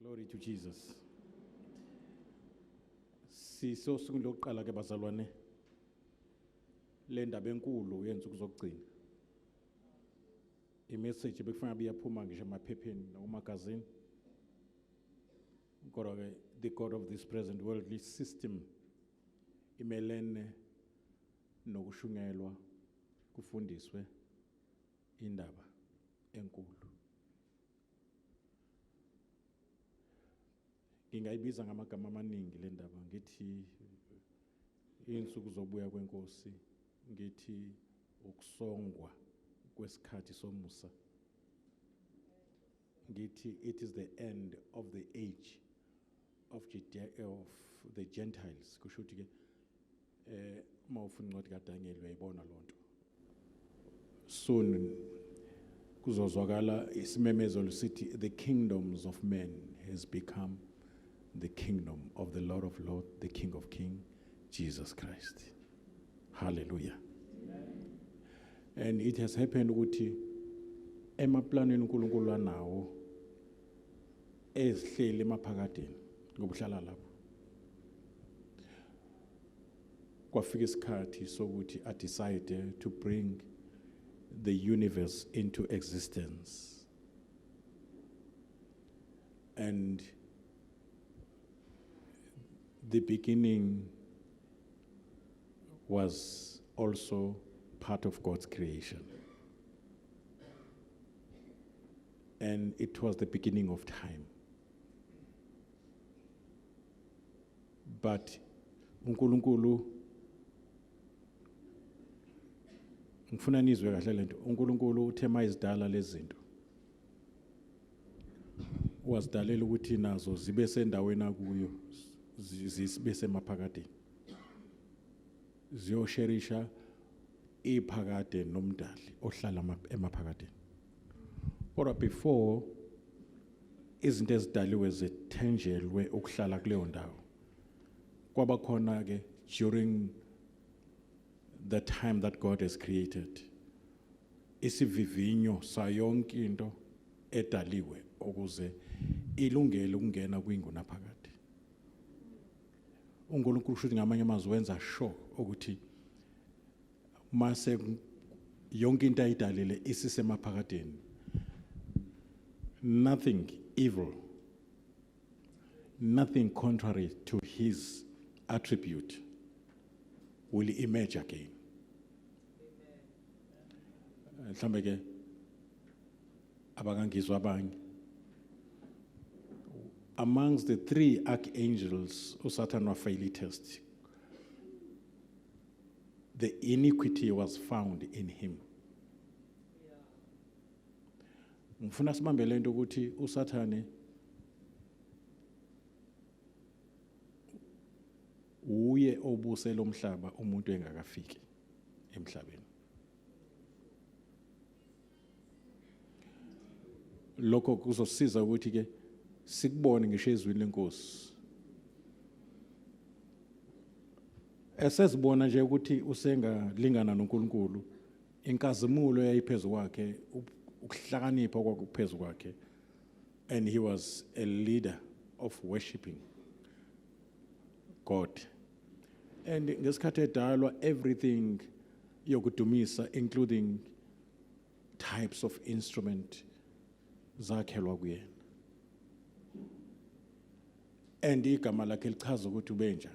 Glory to Jesus. Sisosuku lokuqala ke bazalwane le ndaba enkulu yenzuku zokugcina. I-message bekufanele biyaphuma ngisho emaphepheni nakumagazini. Kodwa ke the God of this present worldly system imelene nokushungelwa kufundiswe indaba enkulu. Ngingayibiza ngamagama amaningi le ndaba ngithi insuku zobuya kwenkosi, ngithi ukusongwa kwesikhathi somusa, ngithi it is the end of the age of the Gentiles. Kusho ukuthi ke mawufuna incwadi kaDaniel uyayibona lonto. Soon kuzozwakala isimemezelo lisithi the kingdoms of men has become the kingdom of the Lord of Lords, the King of Kings, Jesus Christ. Hallelujah. Amen. And it has happened ukuthi emaplaneni uNkulunkulu anawo ezihleli emaphakadeni ngobuhlala lapho. Kwafika isikhathi sokuthi I decided to bring the universe into existence. And the beginning was also part of God's creation. And it was the beginning of time. But uNkulunkulu ngifuna nizwe kahle lento. uNkulunkulu uthema izidala lezinto. Wazidalela ukuthi nazo zibe sendaweni akuyo. Zibese maphakade ziyosherisha iphakade nomdali ohlala emaphakade. Kodwa before izinto ezidaliwe zethenjelwe ukuhlala kuleyo ndawo, kwaba khona ke during the time that God has created isivivinyo sayonke into edaliwe ukuze ilungele ukungena kwinguna phakade. uNkulunkulu kusho ngamanye amazwi wenza sure ukuthi mase yonke into ayidalile isisemaphakadeni, nothing evil, nothing contrary to his attribute will emerge again. Mhlambe ke abangangizwa abanye, amongst the three archangels uSatan wafayile test, the iniquity was found in him. Ngifuna sibambe lento ukuthi uSathane uye obusela umhlaba umuntu engakafiki emhlabeni. Lokho kuzosiza ukuthi ke sikubone ngisho ezwini lenkosi. Esezibona nje ukuthi usengalingana noNkulunkulu, inkazimulo yayiphezulu kwakhe, ukuhlakanipha kwakuphezulu kwakhe, and he was a leader of worshiping God. And ngesikhathi edalwa everything yokudumisa, including types of instrument zakhelwa kuyena. And igama lakhe lichaza ukuthi ubenja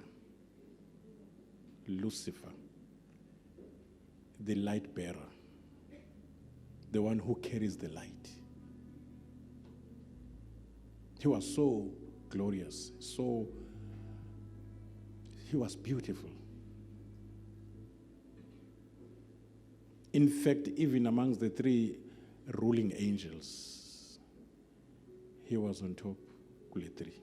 Lucifer, the light bearer, the one who carries the light. He was so glorious, he was beautiful. In fact, even amongst the three ruling angels, he was on top kule three.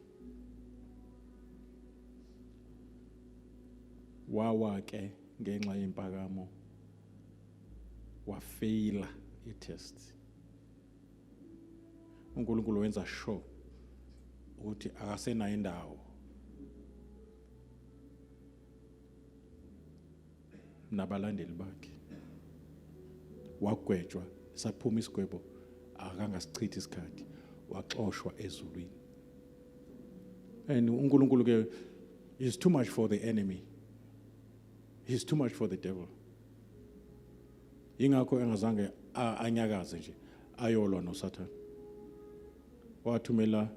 Wawa ke ngenxa yempakamo wafeyila i-test. uNkulunkulu wenza sure ukuthi akasenayo indawo nabalandeli bakhe. Wagwetshwa, saphuma isigwebo akangasichithi isikhathi, waxoshwa ezulwini. And uNkulunkulu ke is too much for the enemy. He's too much for the devil. Ingakho engazange anyakaze nje ayolwa noSathane. Wathumela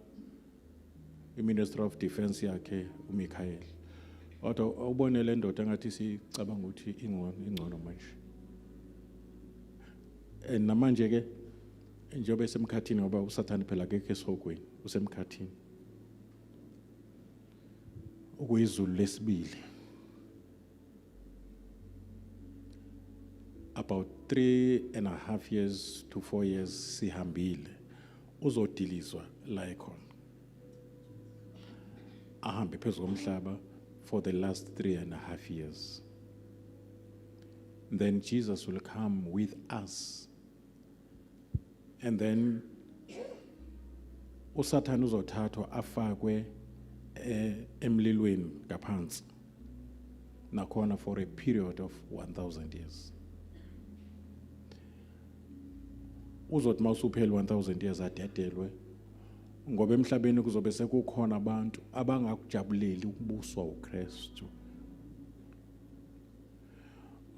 iMinistry of Defense yakhe uMichael. Wathi ubone le ndoda ngathi sicabanga ukuthi ingcono manje. Namanje ke njengoba esemkhathini ngoba uSathane phela akekho esihogweni usemkhathini. Ukuyizulu lesibili. About 3.5 years to 4 years sihambile uzodilizwa la ekhona. Ahambe phezu komhlaba for the last 3.5 years. Then Jesus will come with us. And then uSathane uzothathwa afakwe emlilweni ngaphansi. Nakhona for a period of 1000 years. Uzothi mawusuphela 1000 years adedelwe ngoba emhlabeni kuzobe sekukhona abantu abangakujabuleli ukubuswa uKristu.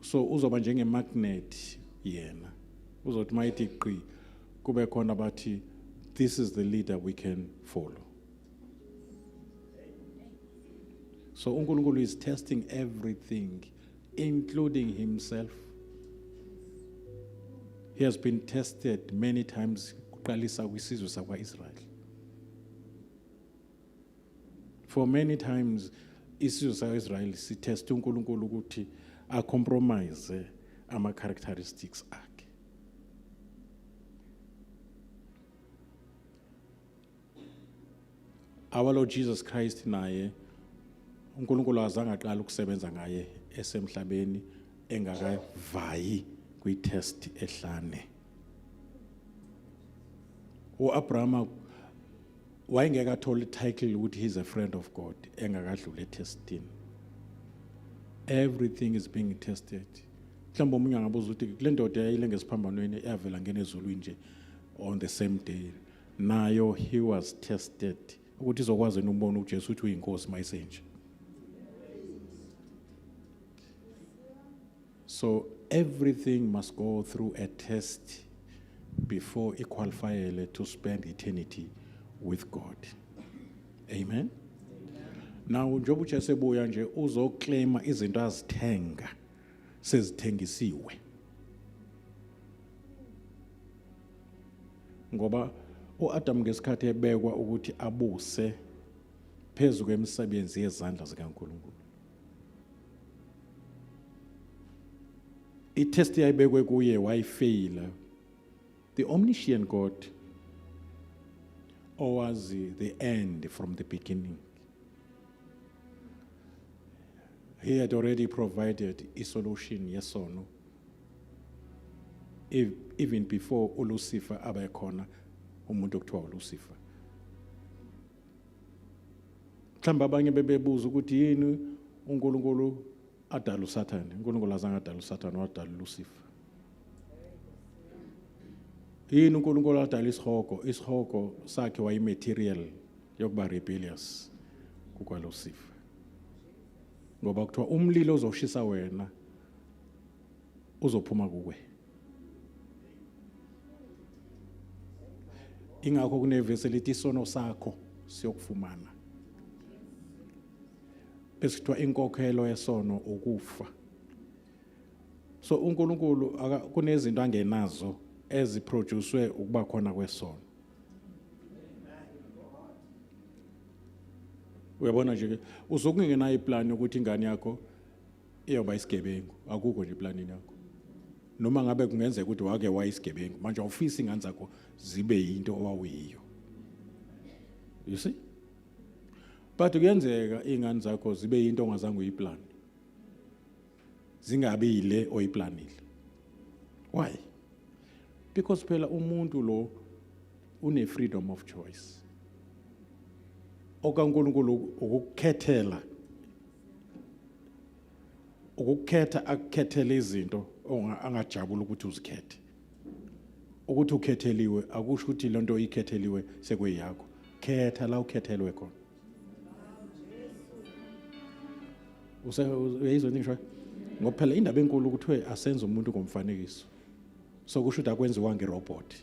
So uzoba njenge magnet yena. Uzothi mayithi qi kube khona bathi this is the leader we can follow. So uNkulunkulu is testing everything including himself. He has been tested many times kuqalisa kwisizwe sakwaIsrael. For many times isizwe sakwaIsrael sitest uNkulunkulu ukuthi a compromise ama characteristics akhe. Our Lord Jesus Christ naye uNkulunkulu azange aqala ukusebenza ngaye esemhlabeni engakavayi kwi-test ehlane. uAbraham wayengeke athole title ukuthi he's a friend of God engakadlule testing. Everything is being tested. Mhlawumbe umunye angabuza ukuthi kule ndoda yayile ngesiphambanweni eyavela ngene ezulwini nje on the same day. Nayo he was tested ukuthi izokwazi ukubona uJesu ukuthi uyinkosi mayisenje. So everything must go through a test before it qualifies to spend eternity with God. Amen. Now njengoba uJesu ebuya nje uzoclaima izinto azithenga sezithengisiwe. Ngoba uAdam ngesikhathi ebekwa ukuthi abuse phezu kwemisebenzi yezandla zikaNkulunkulu. Itest yayibekwe kuye wayifeyila. The omniscient God owazi the end from the beginning. He had already provided a solution, yes or no. Even before uLucifer abekhona umuntu okuthiwa uLucifer. Mhlawumbe abanye bebebuza ukuthi yini uNkulunkulu adala uSathane. uNkulunkulu azange adala uSathane, wadala uLucifer. Yini uNkulunkulu adala isihogo sakhe wayimaterial yokuba rebellious kukwaLucifer. Ngoba kuthiwa umlilo ozoshisa wena uzophuma kuwe. Ingakho kunevesi elithi isono sakho siyokufumana. Bese kuthiwa inkokhelo yesono ukufa. So uNkulunkulu kunezinto angenazo eziproducwe ukuba khona kwesono. Uyabona nje uzokungena iplan ukuthi ingane yakho iyoba isigebengu, akukho nje iplanini yakho. Noma ngabe kungenzeka ukuthi wake wayisigebengu, manje awufisi ingane zakho zibe yinto owawuyiyo. You see? But kuyenzeka ingane zakho zibe yinto ongazange uyiplan. Zingabe yile oyiplanile. Why? Because phela umuntu lo une freedom of choice. OkaNkulunkulu ukukhethela. Ukukhetha akukhethele izinto angajabula ukuthi uzikhethe. Ukuthi ukhetheliwe akusho ukuthi lento ikhetheliwe sekweyakho. Khetha la ukhethelwe khona. uyayizwa into engishoyo? Ngoba phela indaba enkulu ukuthi asenze umuntu ngomfanekiso. So kusho ukuthi akwenziwa ngerobot.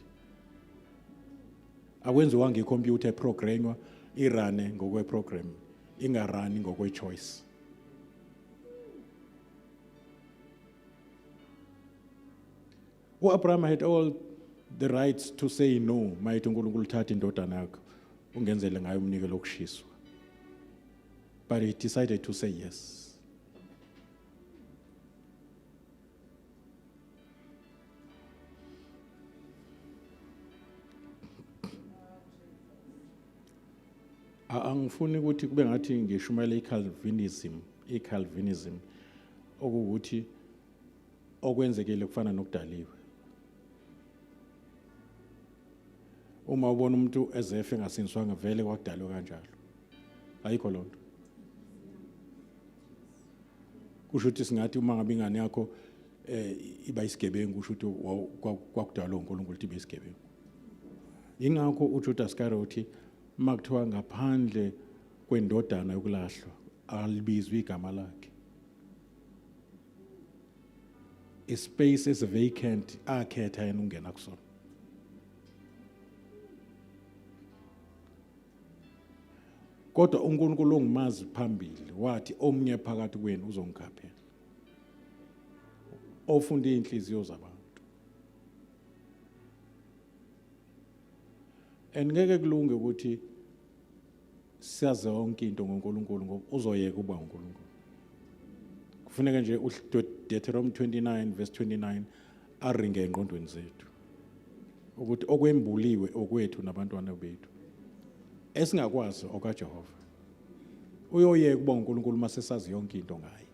Akwenziwa ngecomputer programmwa irane ngokweprogram, ingarani ngokwechoice. Abraham had all the rights to say no, mayithi uNkulunkulu uthatha indodana yakhe ungenzele ngayo umnikelo wokushiswa. But he decided to say yes. Angifuni ukuthi kube ngathi ngishumayela iCalvinism okuwukuthi okwenzekile kufana nokudaliwe. Uma ubona umuntu ezefe engasinzwanga vele kwakudalwe kanjalo. Ayikho lonto. Kusho ukuthi singathi uma ngabe ingane yakho iba isigebengu kusho ukuthi kwakudalwa uNkulunkulu ukuthi ibe isigebengu. Ingakho uJudas Iscariot makuthiwa ngaphandle kwendodana yokulahlwa alibizwa igama lakhe. Ispace is vacant akhetha yena ungena kusona. Kodwa uNkulunkulu ongimazi phambili wathi omnye phakathi kwenu uzongikhaphela. Ofunda inhliziyo zabantu. Ngeke kulunge ukuthi siyazi yonke into ngoNkulunkulu ngoba uzoyeka uba uNkulunkulu. Kufuneka nje Deuteronomy 29 verse 29 aringe engqondweni zethu. Ukuthi okwembuliwe okwethu nabantwana bethu. Esingakwazi okaJehova. Uyoyeka uba uNkulunkulu masesazi yonke into ngaye.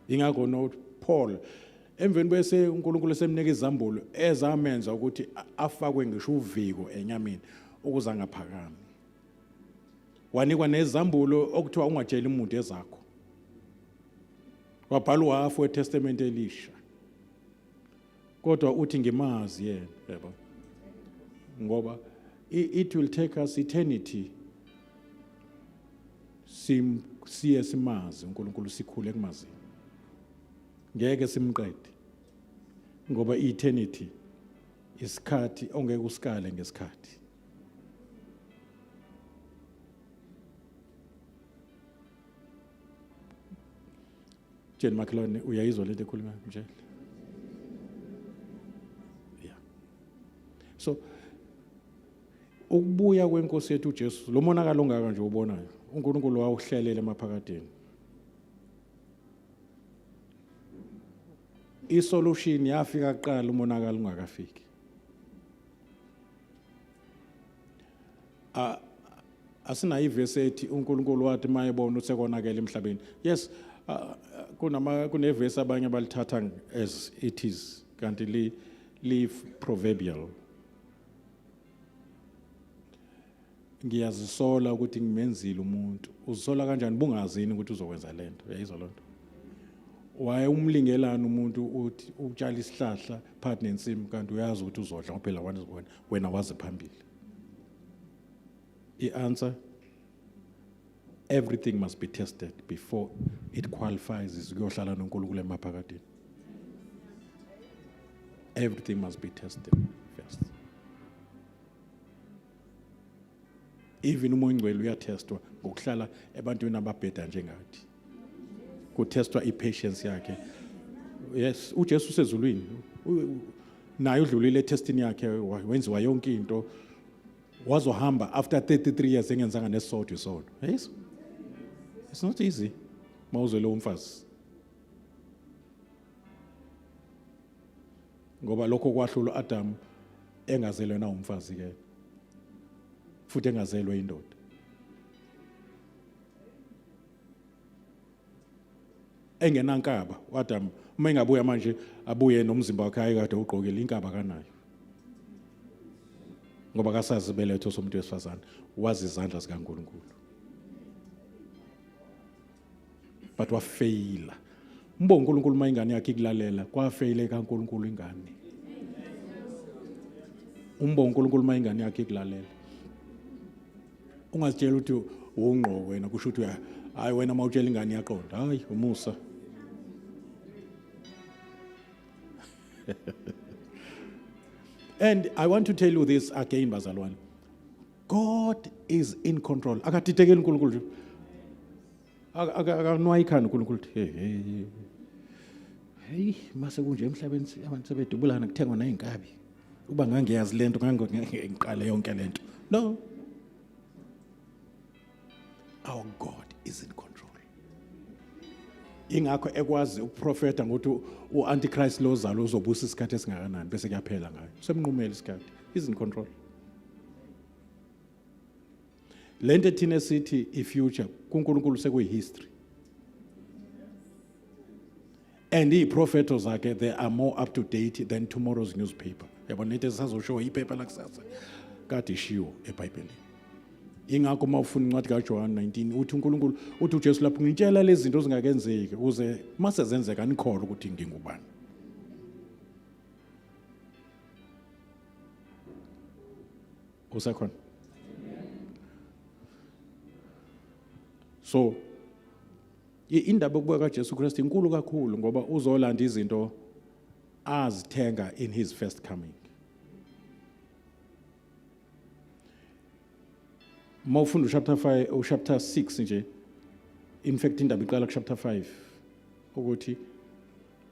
Ingakho no Paul emveni bese uNkulunkulu esemnika izambulo ezamenza ukuthi afakwe ngisho uviko enyameni ukuza ngaphakami. Wanikwa nezambulo okuthiwa ungatsheli umuntu ezakho. Wabhala uhafu weTestament elisha. Kodwa uthi ngimazi yena, yebo. Ngoba it will take us eternity siye simazi uNkulunkulu sikhule kumazini. Ngeke simqede. Ngoba eternity isikhathi ongeke usikale ngesikhathi. Jane McLean uyayizwa lento ekhuluma nje? Yeah. So ukubuya kwenkosi yethu uJesu lo monakalo ongaka nje ubonayo uNkulunkulu wawuhlelele emaphakadeni. Isolution yafika kuqala umonakalo ungakafiki. Asina ivesi ethi uNkulunkulu wathi mayebona usekonakela emhlabeni. Yes, kunevesi abanye balithatha as it is kanti li proverbial. Ngiyazisola ukuthi ngimenzile umuntu. Uzisola kanjani bungazini ukuthi uzokwenza lento. Uyayizwa lonto? Waye umlingelana umuntu uthi utshala isihlahla phakathi nensimu kanti uyazi ukuthi uzodla ngoba phela wena wazi phambili. I-answer, everything must be tested before it qualifies ukuyohlala noNkulunkulu emaphakadeni. Everything must be tested first. Even umoya ongcwele uyatestwa ngokuhlala ebantwini ababheda njengathi. Kutestwa ipatience yakhe. Yes, uJesu usezulwini. Naye udlulile testini yakhe wenziwa yonke into. Wazohamba after 33 years engenzanga nesodwa isono. Yes? It's not easy. Mawuzele umfazi. Ngoba lokho kwahlula Adam engazelwe na umfazi ke. Futhi engazelwe indoda. Engenankaba uAdam uma engabuya manje abuye nomzimba wakhe ayekade ugqokile inkaba kanayo. Ngoba kasazi beletho somuntu wesifazane wazi izandla zikaNkulunkulu. But wafaila. Mbo uNkulunkulu uma ingane yakhe ikulalela kwafaile kaNkulunkulu ingane. Umbo uNkulunkulu uma ingane yakhe ikulalela. Ungazitshela ukuthi ungqo wena kusho ukuthi hayi wena mawutshela ingane yaqonda hayi umusa. And I want to tell you this again, bazalwane. God is in control. Akatitekeli uNkulunkulu nje. Akanwayi ikhanda uNkulunkulu. Hey, mase kunje emhlabeni abantu sebedubulana kuthengwa nayinkabi. Uba ngangiyazi lento ngangiqale yonke lento. No. Our God is in control. Ingakho ekwazi ukuprofeta ngokuthi uAntichrist lozalo uzobusa isikhathi esingakanani bese kuyaphela ngayo. Semnqumela isikhathi. He's in control. Lento thina sithi ifuture kuNkulunkulu sekuyihistory. And iprofeto zakhe they are more up to date than tomorrow's newspaper. Yabona into esazoshow ipaper lakusasa kade ishiwo eBhayibhelini. Ingakho uma ufuna incwadi kaJohn 19 uthi uNkulunkulu uthi uJesu lapho ngitshela lezi zinto zingakenzeki ukuze mase zenzeka nikholwe ukuthi ngingubani. Usakhona. So indaba yokubuya kaJesu Kristu inkulu kakhulu ngoba uzolanda izinto azithenga in his first coming. Mawufunda chapter 5 chapter 6 nje. In fact indaba iqala chapter 5 ukuthi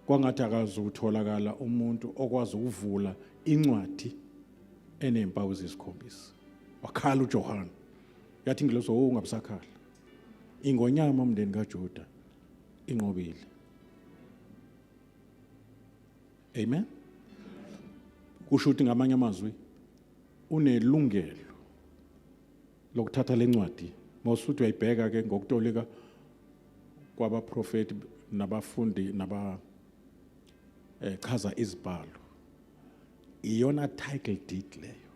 kwangathi akazi ukutholakala umuntu okwazi ukuvula incwadi enempawu ezisikhombisa. Wakhala uJohane. Yathi ngilozo ungabusakhala. Ingonyama umndeni kaJuda inqobile. Amen. Kusho ukuthi ngamanye amazwi unelungelo lokuthatha lencwadi mawusuthi uyayibheka ke ngokutolika kwabaprofeti nabafundi naba chaza izibhalo. Iyona title deed leyo.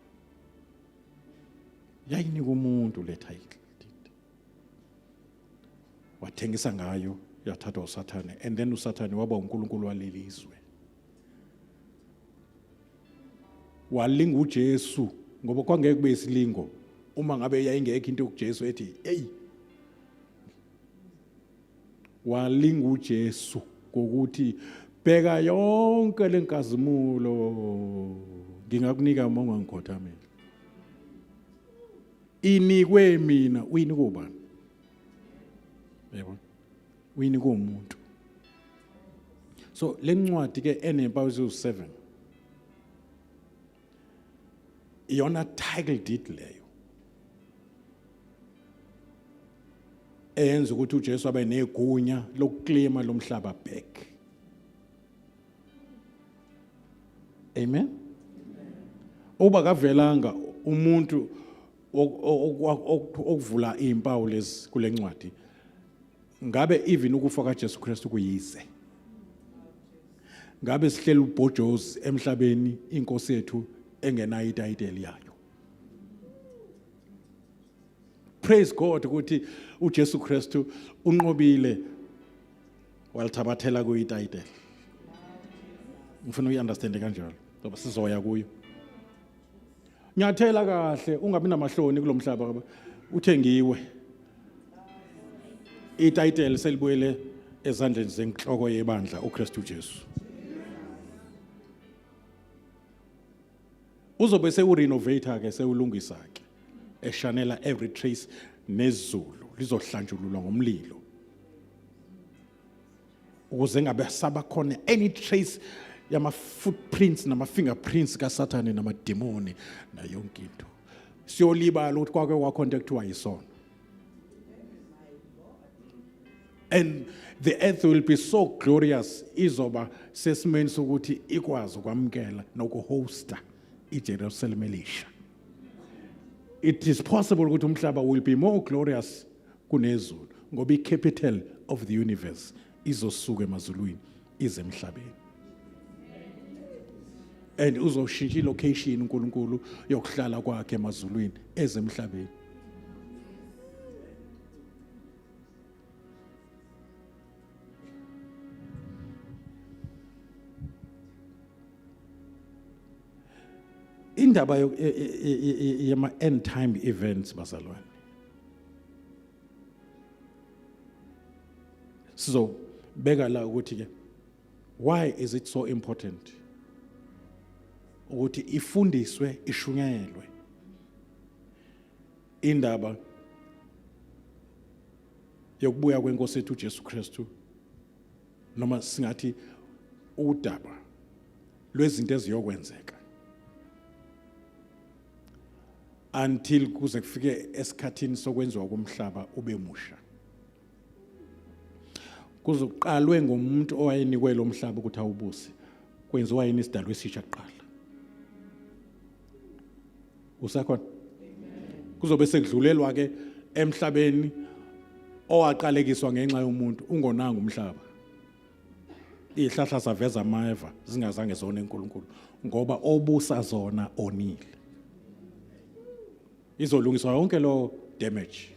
Yayinika umuntu le title. Wathengisa ngayo yathathwa uSathane and then uSathane waba uNkulunkulu walelizwe. Walinga uJesu ngoba kwangeke kube isilingo uma ngabe yayingekho into yokuJesu ethi hey walinga uJesu ngokuthi bheka yonke lenkazimulo ngingakunika uma ungangikhothamela. Inikwe mina uyinika ubani? Yebo. Uyinika umuntu. So lencwadi ke enempawu eziwu7 iyona title deed leyo. Eyenza ukuthi uJesu abe negunya lokuklima lomhlaba back. Amen. Uba kavelanga umuntu okuvula izimpawu lezi kulencwadi ngabe even ukufa kaJesu Kristu kuyize. Ngabe sihleli ubhojozi emhlabeni inkosi yethu engenayo ititle yayo. Praise God ukuthi uJesu Kristu unqobile walithabathela kuyititle. Ngifuna uyiunderstand kanjalo ngoba sizoya kuyo. Nyathela kahle ungabi namahloni kulomhlaba uthengiwe. Ititle selibuyele ezandleni zenhloko yebandla uKristu Jesu. Uzobe sewurenovator ke sewulungisa ke eshanela every trace nezulu lizohlanjululwa ngomlilo. Ukuze ngabe saba khona any trace yama footprints nama fingerprints kaSathane namademoni na yonke into. Siyolibala ukuthi kwake wacontactwa yisona. And the earth will be so glorious izoba sesimeni sokuthi ikwazi ukwamkela nokuhosta iJerusalem elisha. It is possible ukuthi umhlaba will be more glorious kunezulu ngoba icapital of the universe izosuka emazulwini ize emhlabeni. And uzoshintsha ilocation uNkulunkulu yokuhlala kwakhe emazulwini eze emhlabeni. Indaba yama end time events bazalwane. Sizobeka la ukuthi ke why is it so important ukuthi ifundiswe ishunyayelwe indaba yokubuya kwenkosi yethu uJesu Kristu, noma singathi udaba lwezinto eziyokwenzeka until kuze kufike esikhathini sokwenziwa komhlaba ube musha. Kuzoqalwe ngomuntu owayenikwe lo mhlaba ukuthi awubuse, kwenziwa yini isidalwa esisha kuqala. Usakhona? Kuzobe sekudlulelwa ke emhlabeni owaqalekiswa ngenxa yomuntu ungonanga umhlaba. Ihlahla saveza ameva zingazange zona enkulunkulu ngoba obusa zona onile. Izolungiswa yonke lo damage.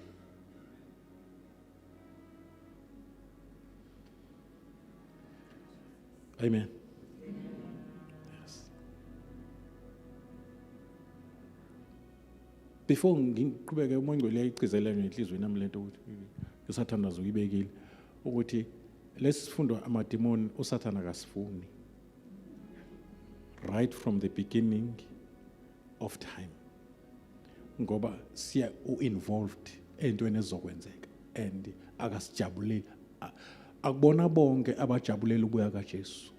Amen. Yes. Before ngiqhubeke umoya ngcwele uyayigcizelela ngenhlizweni yami lento ukuthi uSathane uzuyibekile ukuthi lesifundo amadimoni uSathane akasifuni right from the beginning of time, ngoba siya involved entweni ezokwenzeka and akasijabuleli. Akubona bonke abajabulela ukubuya kaJesu.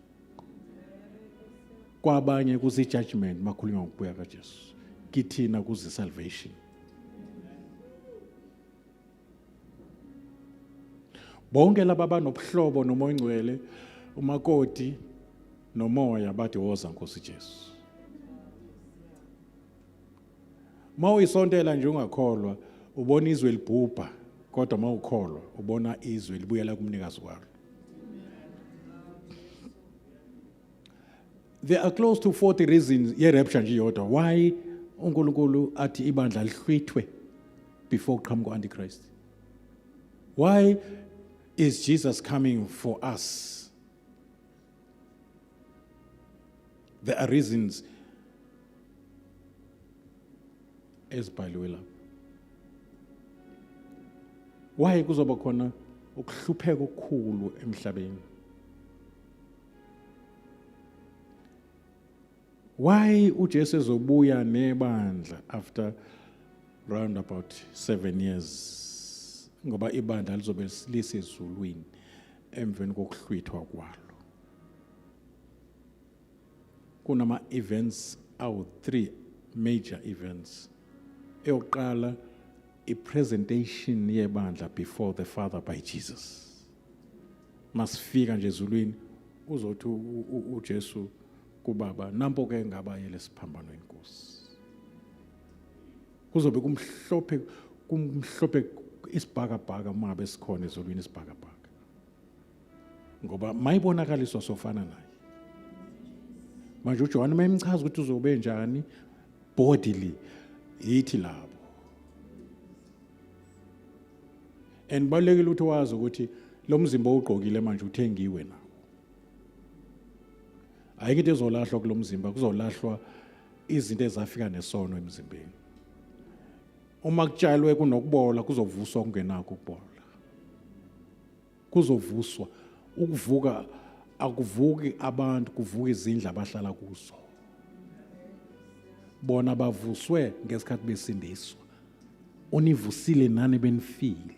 Kwabanye kuzi judgment makhulunywa ngokubuya kaJesu, kithina kuzi salvation. Bonke laba banobuhlobo nomoya ngcwele, umakoti nomoya bathi woza Nkosi Jesu. Mawuyisontela nje ungakholwa ubona izwe libhubha, kodwa mawukholwa ubona izwe libuyela kumnikazi walo. There are close to 40 reasons ye rapture nje yodwa why uNkulunkulu athi ibandla lihlwithwe before come go Antichrist. Why is Jesus coming for us? There are reasons ezibhaliwe lapha. Why kuzoba khona ukuhlupheka okukhulu emhlabeni? Why uJesu ezobuya nebandla after round about 7 years? Ngoba ibandla lizobe lisezulwini emveni kokuhlwithwa kwalo. Kunama events awu 3 major events. Eyokuqala i-presentation yebandla before the Father by Jesus. Masifika nje ezulwini uzothi uJesu kubaba nampo ke ngabayele siphambano inkosi. Kuzobe kumhlophe isibhakabhaka mabe sikhona ezulwini isibhakabhaka. Ngoba mayibonakaliswa sofana naye. Manje uJohn mayimchaza ukuthi uzobe njani bodily yithi labo. And balekile ukuthi wazi ukuthi lo mzimba ugqokile manje uthengiwe nawo. Ayike into ezolahlwa kulo mzimba, kuzolahlwa izinto ezafika nesono emzimbeni. Uma kutshalwe kunokubola kuzovuswa kungenako ukubola. Kuzovuswa ukuvuka, akuvuki abantu, kuvuka izindlu abahlala kuzo. Bona bavuswe ngesikhathi besindiswa. Univusile nani benifile.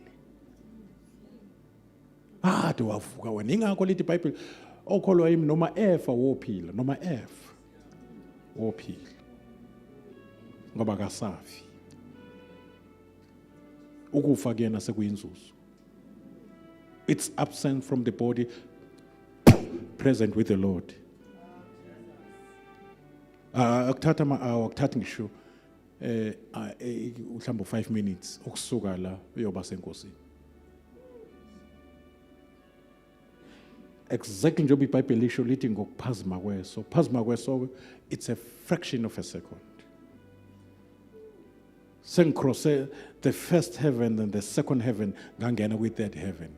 Ade wavuka wena. Ingakho lithi iBhayibheli okholwa yimi noma efa wophila, noma efa wophila. Ngoba kasafi. Ukufa kuyena sekuyinzuzo. It's absent from the body, present with the Lord. Akuthatha akuthathi ngisho uhlamba 5 minutes ukusuka la uyoba senkosini. Exactly njengoba iBhayibheli lisho lithi ngokuphazima kweso. Ukuphazima kweso it's a fraction of a second. Sengicross the first heaven and the second heaven ngangena with that heaven.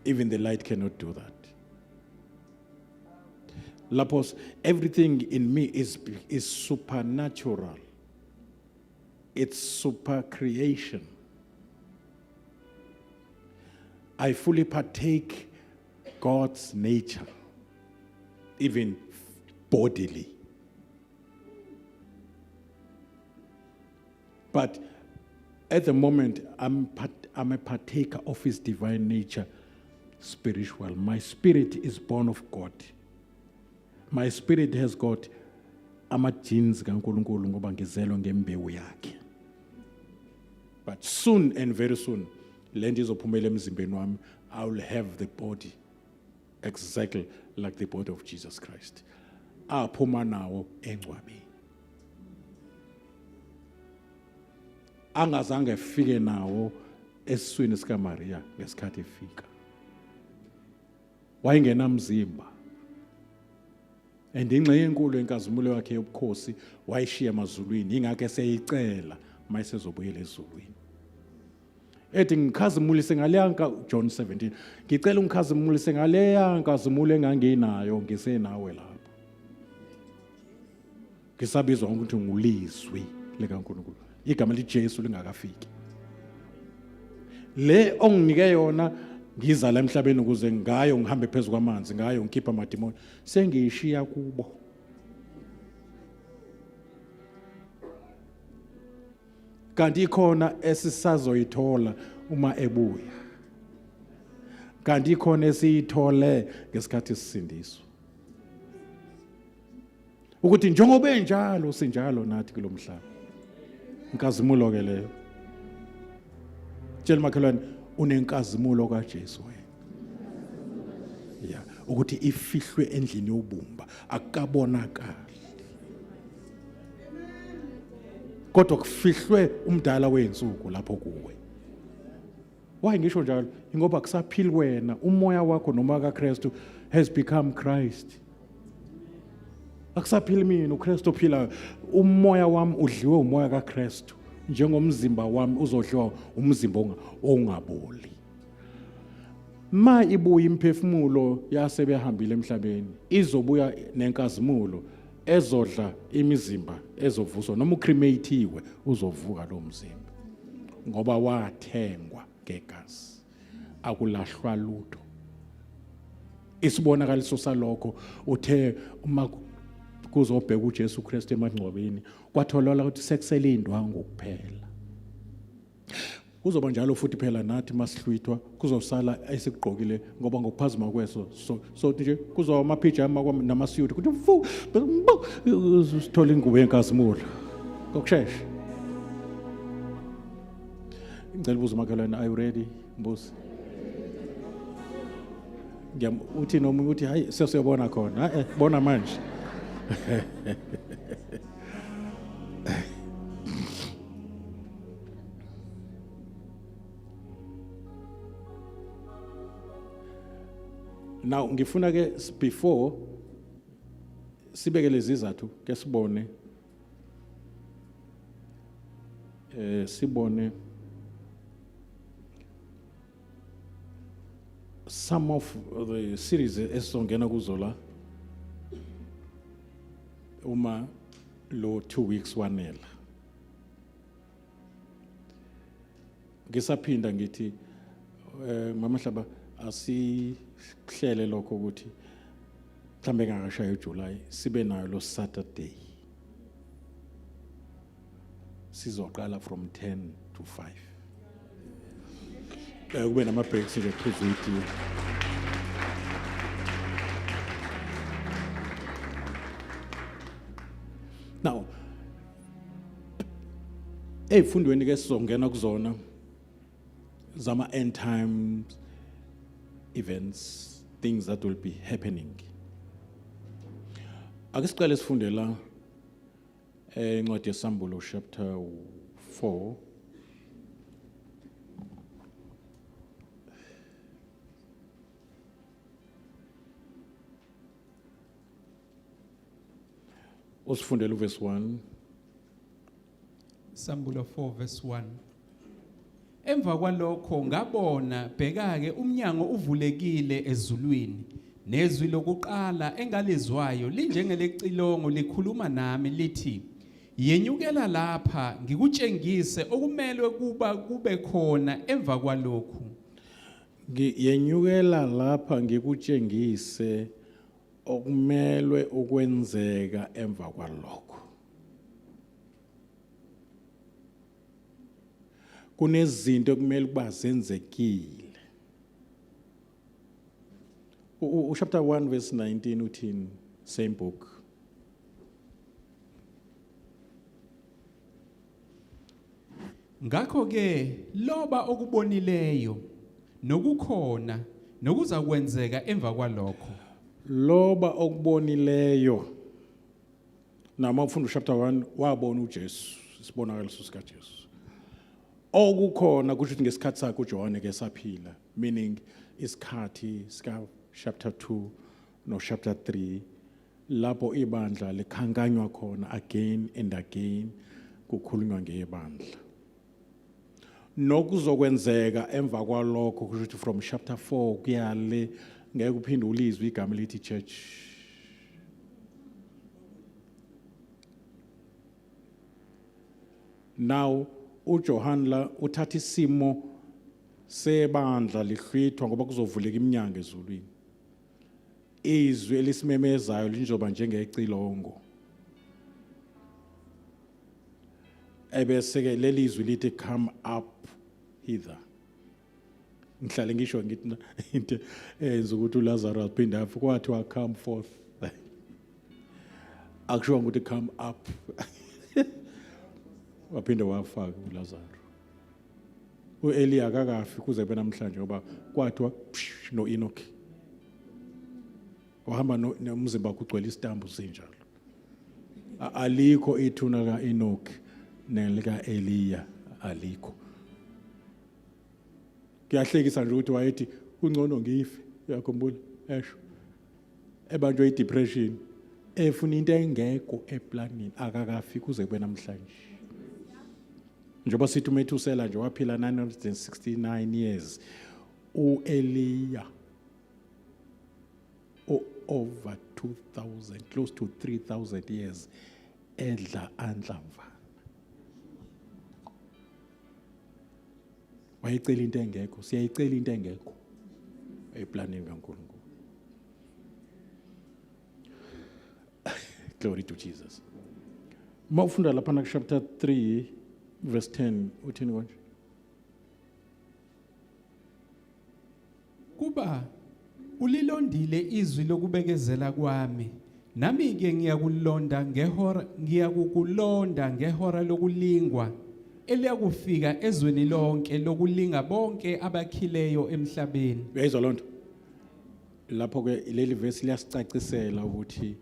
Even the light cannot do that. Lapos, everything in me is supernatural. It's super creation. I fully partake God's nature, even bodily. But at the moment, I'm a partaker of His divine nature, spiritual. My spirit is born of God. My spirit has got ama-genes kaNkulunkulu ngoba ngizelwe ngembewu yakhe. But soon and very soon, le nto izophumela emzimbeni wami, I will have the body exactly like the body of Jesus Christ. Aphuma nawo engcwabeni. Angazange efike nawo esiswini sikaMaria ngesikhathi efika. Wayengenamzimba. And inxa yenkulu yenkazimulo yakhe yobukhosi wayishiya emazulwini, ingakho eseyicela mayisezobuyela ezulwini. Ethi ngikhazimulise ngaleyanka John 17. Ngicela ungikhazimulise ngaleya nkazimulo enganginayo ngisenawe lapho. Ngisabizwa ukuthi ngulizwi likaNkulunkulu. Igama liJesu lingakafiki. Le onginike yona ngiza la emhlabeni ukuze ngayo ngihambe phezulu kwamanzi, ngayo ngikhipha amadimoni, sengiyishiya kubo. Kanti ikhona esisazoyithola uma ebuya. Kanti ikhona esiyithole ngesikhathi sisindiswa. Ukuthi njengoba enjalo sinjalo nathi kulomhlaba. Inkazimulo ke leyo. Tshela makhelwane unenkazimulo kaJesu wena. Yeah, ukuthi ifihlwe endlini yobumba akabonakala. Kodwa kufihlwe umdala weinsuku lapho kuwe. Why ngisho njalo? Ingoba kusaphili wena, umoya wakho noma kaKristu has become Christ. Akusaphili mina uKristu ophila, umoya wami udliwe umoya kaKristu. Njengomzimba wami uzodliwa umzimba ongaboli. Ma ibuya imphefumulo yasebehambile emhlabeni, izobuya nenkazimulo ezodla imizimba ezovuswa noma ucrematiwe uzovuka lo mzimba. Ngoba wathengwa ngegazi. Akulahlwa lutho. Isibonakaliso salokho uthe uma kuzobheka uJesu Kristu emangcwabeni kwatholakala ukuthi sekusele indwangu kuphela. Kuzoba njalo futhi phela nathi masihlwithwa kuzosala esikugqokile ngoba ngokuphazima kweso so nje kuzoba amapijama namasiyuthi kuthi sithola ingubo yenkazimulo ngokusheshsha. Ngicela ubuza makhelwane, are you ready mbuzi? Uthi noma ukuthi hayi sesiyobona khona, bona manje. Now ngifuna ke before sibeke lezi izathu ke sibone some of the series esizongena kuzo la uma lo 2 weeks wanela. Ngisaphinda ngithi mama Hlaba asihlele lokho ukuthi mhlambe ngakashaya uJuly sibe nayo lo Saturday. Sizoqala from 10 to 5. Kube nama breaks nje phezulu. Now, efundweni ke sizongena kuzona zama end times events, things that will be happening. Ake siqale sifunde la encwadi yeSambulo chapter 4. Usifundele verse 1. Sambulo 4 verse 1. Emva kwalokho ngabona bheka-ke umnyango uvulekile ezulwini, nezwi lokuqala engalizwayo linjengelecilongo likhuluma nami lithi, yenyukela lapha ngikutshengise okumelwe kuba kube khona emva kwalokhu. Yenyukela lapha ngikutshengise okumelwe ukwenzeka emva kwalokho. Kunezinto ekumele kuba zenzekile. Chapter 1 verse 19 uthini? Same book. Ngakho ke loba okubonileyo nokukhona nokuza kwenzeka emva kwalokho. Loba okubonileyo. Nama ufunda chapter 1 wabona uJesu, isibonakaliso sika Jesu. Okukhona kusho ukuthi ngesikhathi sakhe uJohane ke saphila, meaning isikhathi sika chapter 2 no chapter 3 lapho ibandla likhankanywa khona again and again kukhulunywa ngebandla. Nokuzokwenzeka emva kwalokho kusho ukuthi from chapter 4 kuyale ngeke uphinde ulizwe igama lithi church. Now uJohn la uthatha isimo sebandla lihlwithwa ngoba kuzovuleka iminyango ezulwini. Izwi elisimemezayo linjoba njengecilongo. Ebese ke leli izwi lithi come up hither. Ngihlale ngisho ngithi into enza ukuthi uLazarus phinde afa kwathiwa come forth. Akusho ukuthi come up. Waphinde wafaka uLazarus. uEliya akakafi kuze benamhlanje ngoba kwathiwa no Enoch. Wahamba nomzimba kugcwele isitambu sinjalo. Alikho ithuna ka Enoch nelika Eliya alikho. Kuyahlekisa nje ukuthi wayethi kungcono ngife, uyakhumbula esho. Ebanjwe idepression efuna into engekho eplanini akakafi kuze kube namhlanje. Njengoba sithi uMethusela nje waphila 969 years. uEliya over 2000 close to 3000 years edla anhlamvana. Wayicela into engekho, siyayicela into engekho eplanini kaNkulunkulu. Glory to Jesus. Mawufunda lapha na chapter 3 verse 10 uthini konje? Kuba ulilondile izwi lokubekezela kwami, nami ke ngiyakukulonda ngehora lokulingwa eliyakufika ezweni lonke lokulinga bonke abakhileyo emhlabeni. Uyayizwa lonto? Lapho ke leli verse liyasicacisela ukuthi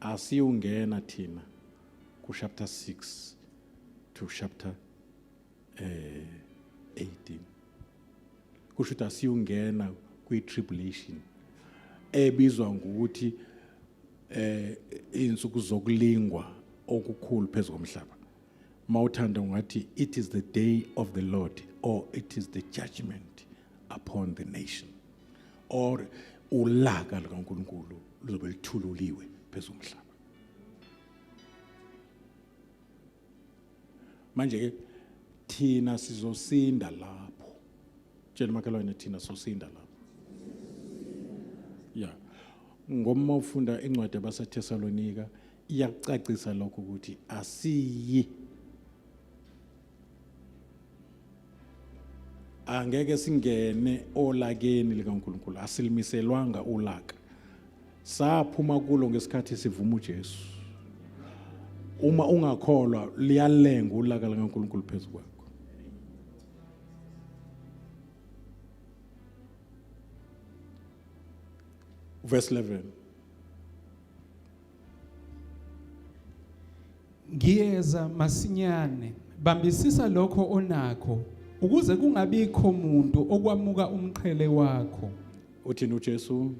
asiyungena thina ku chapter 6 to chapter 18. Kusho ukuthi asiyungena kwi tribulation ebizwa ngokuthi insuku zokulingwa okukhulu phezulu komhlaba. Mawuthanda ngathi it is the day of the Lord or it is the judgment upon the nation or ulaka likaNkulunkulu luzobe lithululiwe phezulu komhlaba. Manje ke thina sizosinda lapho. Tshela makhelwane thina sizosinda lapho. Yeah. Ngoma ufunda incwadi yabaseThesalonika iyacacisa lokho ukuthi asiyi angeke singene olakeni likaNkulunkulu, asilimiselwanga ulaka. Saphuma kulo ngesikhathi sivuma uJesu. Uma ungakholwa liyalenga ulaka likaNkulunkulu phezulu kwakho. Verse 11. Ngiyeza masinyane, bambisisa lokho onakho, ukuze kungabikho umuntu okwamuka umqhele wakho. Uthini uJesu?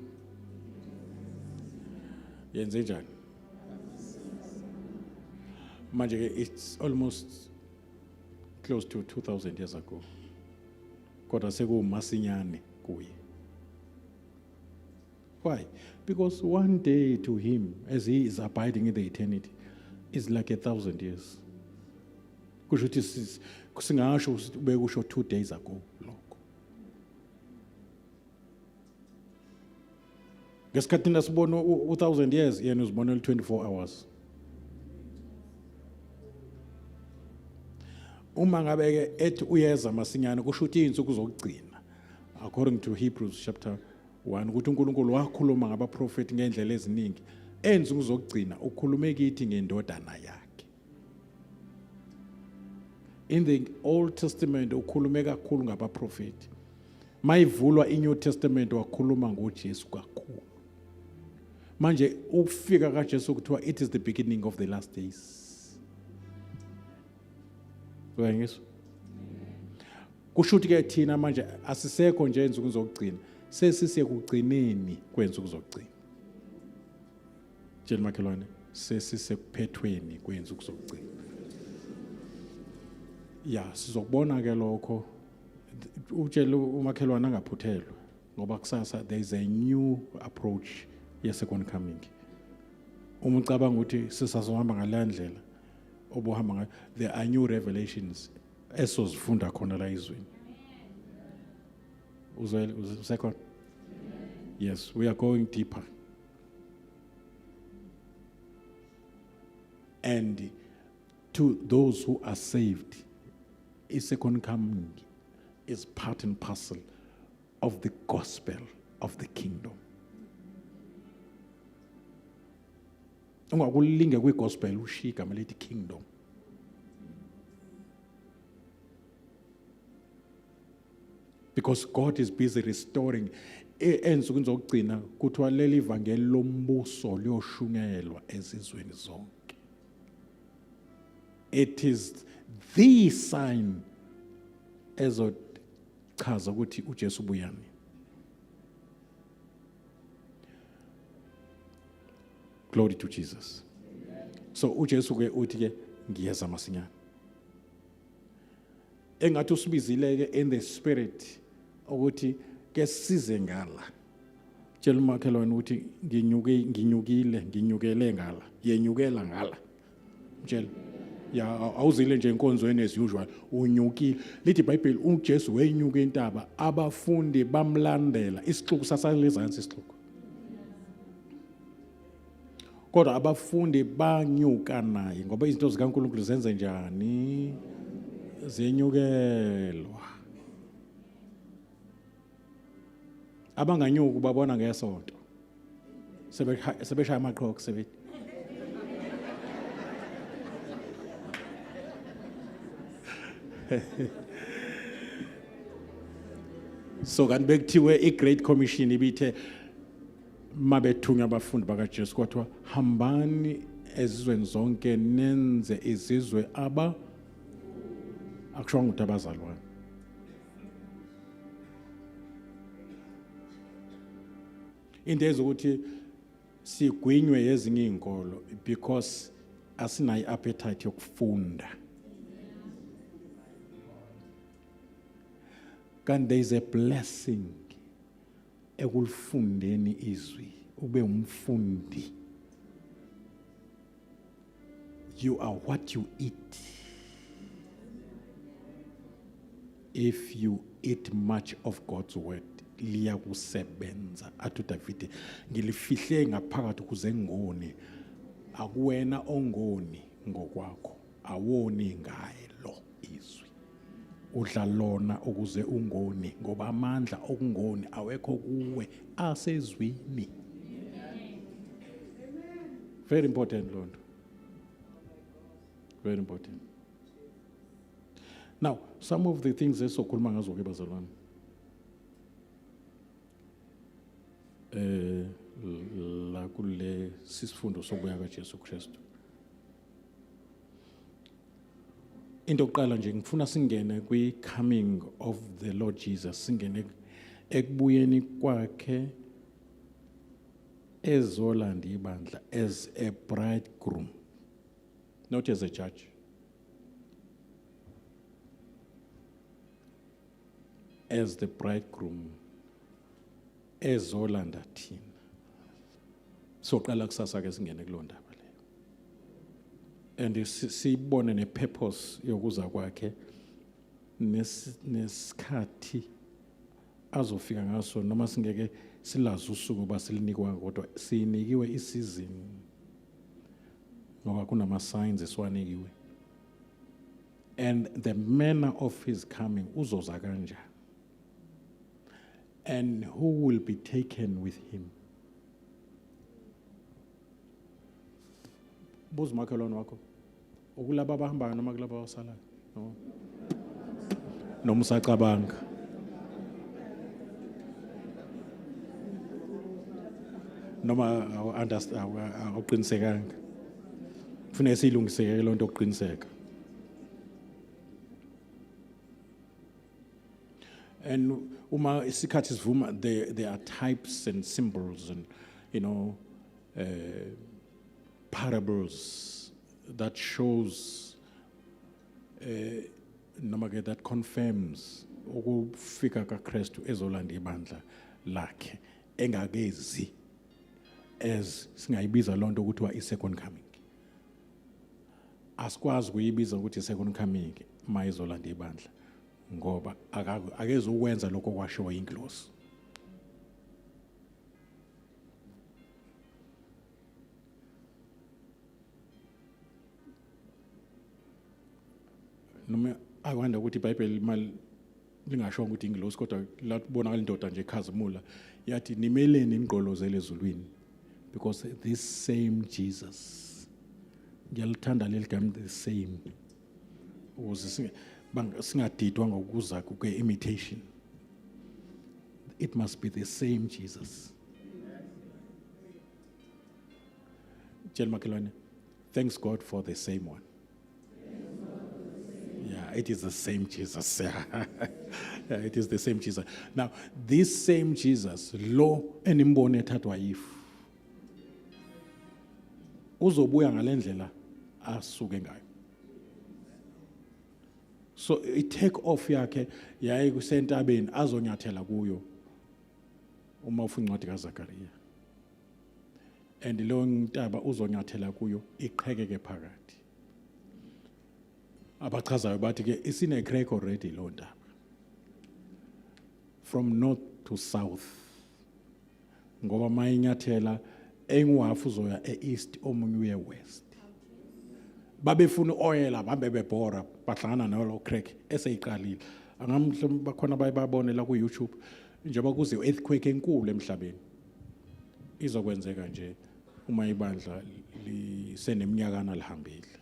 Yenze njani? Manje ke it's almost close to 2000 years ago. Kodwa sekumasinyane kuye. Why? Because one day to him, as he is abiding in the eternity, is like 1,000 years. Kushuthi singasho bekusho 2 days ago lokho. Ngesikhathi nasibona 1000 years yena uzibonela 24 hours. Uma ngabe ke ethi uyeza masinyane kusho ukuthi izinsuku zokugcina. According to Hebrews chapter 1 ukuthi uNkulunkulu wakhuluma ngabaprofeti ngendlela eziningi. Ensuku zokugcina ukhulume kithi ngendodana yakhe. In the Old Testament ukhulume kakhulu ngabaprofeti. Mayivulwa iNew Testament wakhuluma ngoJesu kakhulu. Manje ufika kaJesu kuthiwa it is the beginning of the last days. Uyangizwa? Kusho ukuthi ke thina manje asisekho nje ensuku zokugcina, sesisekugcineni kwensuku zokugcina. Tshela makhelwane, sesisekuphethweni kwensuku zokugcina. Ya, sizokubona ke lokho. Utshela umakhelwane angaphuthelwa ngoba kusasa there is a new approach ye second coming. Uma ucabanga ukuthi sisazohamba ngalelandlela obuhamba ngayo, there are new revelations esozifunda khona la izweni. Uzwele second? Yes, we are going deeper. And to those who are saved, a second coming is part and parcel of the gospel of the kingdom. Ungakulinge kwi-gospel ushika malithi kingdom. Because God is busy restoring. Ensukwini zokugcina kuthiwa leli ivangeli lombuso liyoshungelwa ezizweni zonke. It is the sign ezochaza ukuthi uJesu ubuyani. Glory to Jesus. So uJesu ke uthi ke ngiyeza masinyane. Engathi usibizile ke in the spirit ukuthi ke size ngala. Tshela umakhelwane ukuthi nginyukele ngala. Yenyukela ngala. Mtshela. Ya awuzile nje enkonzweni as usual unyukile. Lithi iBhayibheli uJesu wenyuka intaba abafundi bamlandela isixuku sasalezansi isixuku. Kodwa abafundi banyuka naye ngoba izinto zikaNkulunkulu zenze njani? Zenyukelwa. Abanganyuka babona ngesonto. Sebeshaya amaqhoko sebethi. So kanti bekuthiwe i-Great Commission ibithe mabethunya abafundi bakaJesu kwathiwa hambani ezizweni zonke nenze izizwe akushonga ukuthi abazalwane. Into ezokuthi sigwinywe ezinye izinkolo because asinayo appetite yokufunda. And there is a blessing ekulifundeni izwi ube umfundi. You are what you eat. If you eat much of God's word, liyakusebenza. Athu David ngilifihle ngaphakathi ukuze ngone akuwena ongoni ngokwakho awoni ngaye lo izwi. Udla lona ukuze ungoni ngoba amandla okungoni awekho kuwe asezwini. Very important, Lord. Very important. Now, some of the things esokhuluma ngazo ke bazalwane. La kule sisifundo sokuya kaJesu Kristu. Into yokuqala nje ngifuna singene kwi-coming of the Lord Jesus, singene ekubuyeni kwakhe ezolanda ibandla as a bridegroom, not as a judge. As the bridegroom ezolanda thina. So qala kusasa ke singene kuloo ndaba. And sibone ne-purpose yokuza kwakhe nesikhathi azofika ngaso noma singeke silazi usuku basilinikwa kodwa sinikiwe isizini ngoba kunama signs esiwanikiwe. And the manner of his coming uzoza kanjani, and who will be taken with him. Buza umakhelwane wakho ukulaba abahambayo noma kulaba abasalayo, no noma usacabanga. Noma awuqinisekanga kufanele silungiseke lonto okuqiniseka. And uma isikhathi sivuma, there are types and symbols and parables that shows noma ke that confirms ukufika kaKristu ezolanda ibandla lakhe engakezi as singayibiza lonto ukuthi i second coming. Asikwazi kuyibiza ukuthi second coming mayizolanda ibandla ngoba akeze ukwenza lokho kwashiwo ingilosi. Noma akwanda ukuthi iBhayibheli imali lingasho ukuthi ingilosi kodwa labonakala indoda nje ekhazimula yathi nimeleni ingqolozele ezulwini, because this same Jesus, ngiyalithanda leli gama the same, ukuze singadidwa ngokuza kwe-imitation. It must be the same Jesus. Tell makhelwane, thanks God for the same one. Yeah, it is the same Jesus. Yeah, it is the same Jesus. Now, this same Jesus, lo enimbone ethathwa yifu, uzobuya ngalendlela asuke ngayo. So i-take off yakhe yaye kusentabeni azonyathela kuyo uma ufuna incwadi kaZakaria. And lo ntaba uzonyathela kuyo iqhekeke phakathi. Abachazayo bathi ke isine crack already lo ntaba. From north to south. Ngoba mayinyathela enguhafu uzoya east omunye uye west. Babefuna oil babe bebhora bahlangana nalo crack eseyiqalile. Angamhlawumbe bakhona bayibabone la ku YouTube njengoba kuze earthquake enkulu emhlabeni. Izokwenzeka nje uma ibandla liseneminyakana lihambile.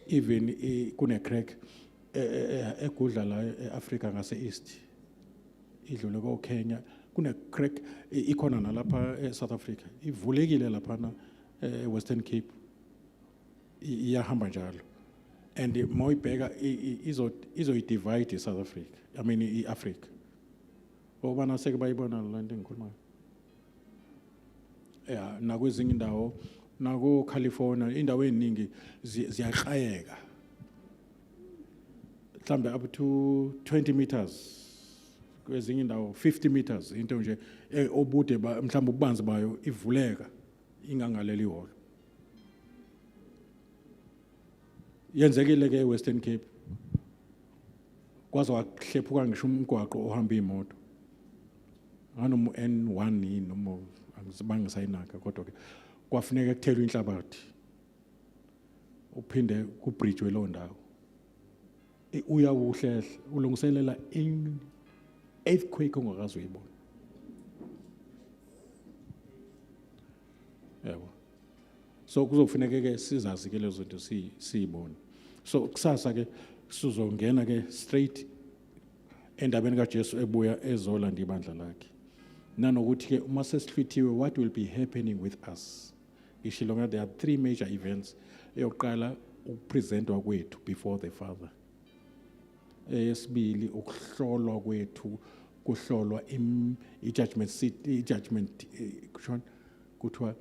Even kune crack egudla la eAfrica ngase east. Idlule ko Kenya kune crack ikhona nalapha eSouth Africa. Ivulekile lapha na Western Cape. Iyahamba njalo. And moyibheka izoyidivide iSouth Africa. I mean iAfrica. Obana seke bayibona la nto engikhulumayo. Yeah, nakwezinye indawo nako California indawo eziningi ziyaqhayeka. Mhlambe up to 20 meters. Kwezinye indawo 50 meters into nje obude mhlambe ububanzi bayo ivuleka ingangaleli iholo. Yenzekile ke Western Cape. Kwaze wahlephuka ngisho umgwaqo ohamba imoto. Nganomu N1 yini noma angizibangisayinaka kodwa ke kwafuneka kuthelwe inhlabathi. Uphinde ku bridge welo ndawo. Uyawuhlehla ulungiselela earthquake ongakazi uyibona. Yebo. So kuzofuneka ke sizazi ke lezo zinto siyibone. So kusasa ke sizongena ke straight endabeni kaJesu ebuya ezolanda ibandla lakhe. Nanokuthi ke uma sesihlwithiwe what will be happening with us. Ishilonga there are three major events. Eyokuqala ukupresentwa kwethu before the Father. Eyesibili ukuhlolwa kwethu kuhlolwa i-judgment seat, i-judgment kuthiwa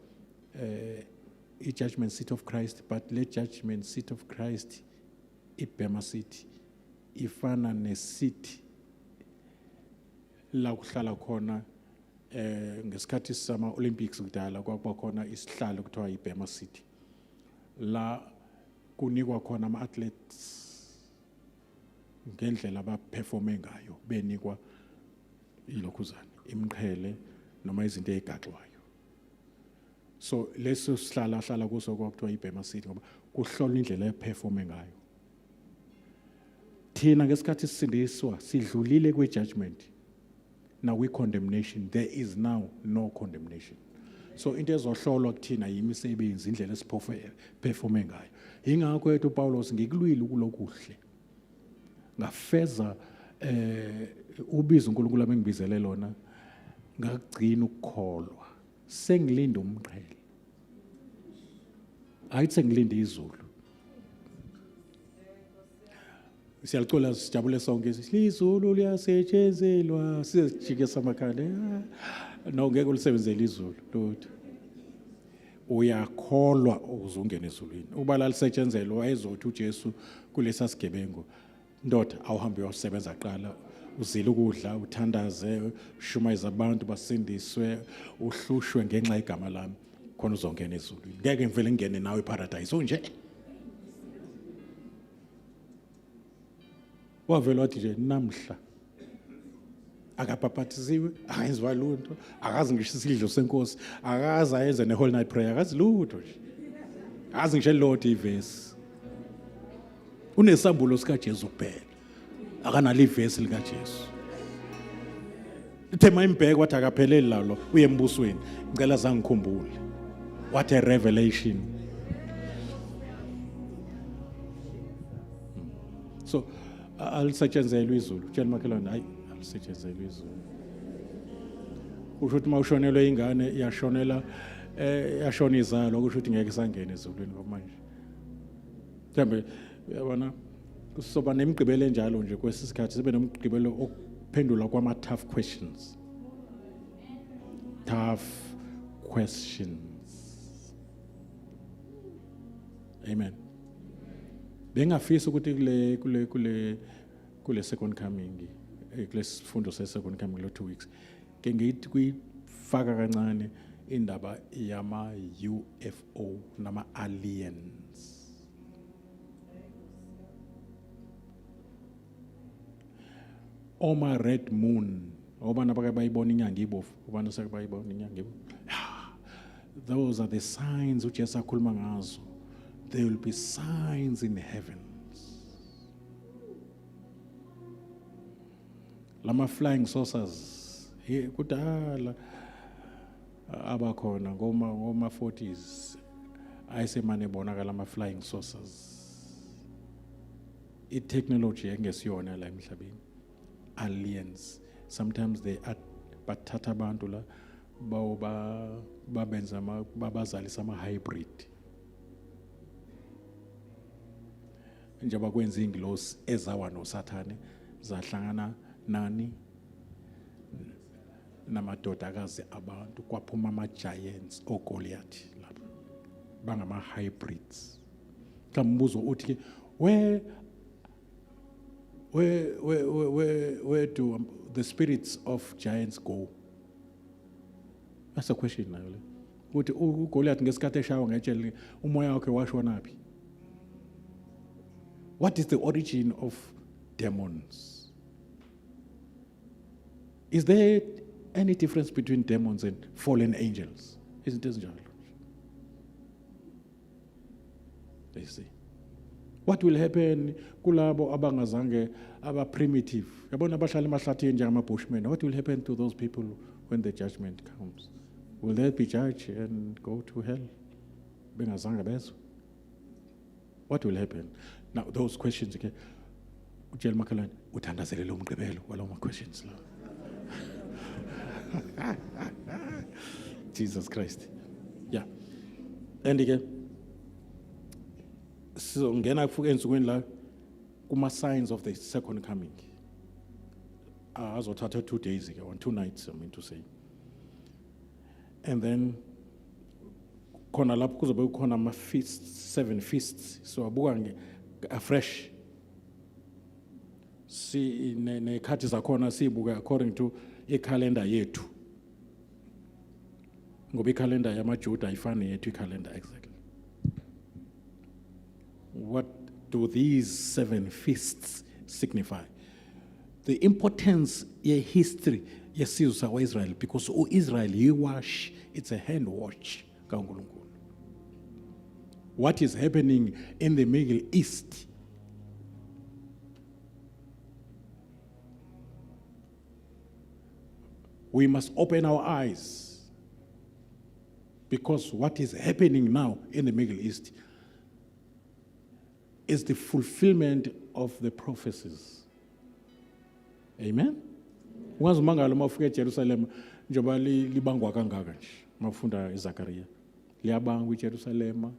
i-judgment seat of Christ, but le judgment seat of Christ iBhema City ifana ne-seat la kuhlala khona ngesikhathi sama Olympics kudala kwakuba khona isihlalo kuthiwa iBhema City la kunikwa khona ama-athletes ngendlela abaperforme ngayo benikwa ilokhuzana imqhele noma izinto ezigaxwayo. So leso sihlala kuso kwakuthiwa iBhema City ngoba kuhlola indlela eperforme ngayo. Thina ngesikhathi sisindiswa sidlulile kwi-judgment now kwi-condemnation. There is now no condemnation. So into ezohlolwa kuthina yimisebenzi indlela esiperforme ngayo. Ingakho ethu uPaulos ngikulwile ukulokuhle ngafeza ubizo uNkulunkulu abengibizele lona ngagcina ukukholwa sengilinda umqhele ayithi sengilinde izulu. Siyacula sijabule sonke izulu liyasetshenzelwa sizijike samakhanda no ngeke ulisebenzele izulu lutho uyakholwa uzungena ezulwini uba lalisetshenzelwa ezothi uJesu kulesa sigebengu ndoda awuhambe uyosebenza qala uzile ukudla uthandaze ushumayeza abantu basindiswe uhlushwe ngenxa yegama lami khona uzongena ezulwini ngeke ngivele ngene nawe eparadise unje wavela wathi nje namhla akapapathiziwe akayenziwa lutho akazi ngisho isidlo senkosi akazi ayenze ne-whole night prayer akazi lutho nje akazi ngisho elilodwa ivesi unesambulo sikaJesu kuphela akanalo ivesi likaJesu ithe mayimbheka wathi akapheleli lalo uye embusweni ngicela zangikhumbule what a revelation. So alisetshenzelwe izulu tshela makhelwane hayi alisetshenzelwe izulu kusho ukuthi mawushonelwe ingane iyashonela yashona izalo kusho ukuthi ngeke sangene ezulwini manje mhlambe uyabona kusoba nemigqibelo enjalo nje kwesisikhathi sibe nomgqibelo okuphendula kwama tough questions amen. Bengafisa ukuthi kule second coming kule sifundo se second coming lo 2 weeks ke ngithi kuyifaka kancane indaba yama UFO nama aliens. Oma red moon obana bake bayibona inyanga ibofu ubana sake bayibona inyanga ibofu. Those are the signs uJesu akhuluma ngazo. There will be signs in heavens. Lama flying saucers kudala abakhona ngoma 40s ayisemane bonakala ama flying saucers. I-technology engesiyona la emhlabeni. Aliens sometimes they are bathatha abantu la babenza babazalisa ama hybrid njengoba kwenza ingilosi ezawa noSathane zahlangana nani namadodakazi abantu kwaphuma ama giants oGoliath lapha bangama hybrids. Mhlawumbuzo uthi where do the spirits of giants go? That's a question nayo le. Uthi uGoliath ngesikhathi eshawa ngetshele umoya wakhe washonaphi? What is the origin of demons? Is there any difference between demons and fallen angels? Isn't it so? They see. What will happen kulabo abangazange aba primitive? Yabona abahlala emahlathini njengama bushmen. What will happen to those people when the judgment comes? Will they be judged and go to hell? Bengazange bezwe. What will happen? Now those questions again. Ujel Makalan uthandazele lo mgqibelo waloma questions la. Jesus Christ. Yeah. And again so ngena kufuke ensukwini la kuma signs of the second coming. Azothatha 2 days ago, on 2 nights I mean to say. And then khona lapho kuzobe kukhona ama feasts, 7 feasts. So abuka afresh. Si nekhathi zakhona sibuka according to i-calendar yethu. Ngoba i-calendar yamaJuda ayifani yethu i-calendar exactly. What do these 7 feasts signify. The importance ye history yesizwe sakwa-Israel, because u-Israel yiwash, it's a hand wash kaNkulunkulu. What is happening in the Middle East we must open our eyes, because what is happening now in the Middle East is the fulfillment of the prophecies. Amen? Once mangalo mafika eJerusalem njoba libangwa kangaka nje mafunda eZakaria liyabangwa eJerusalem,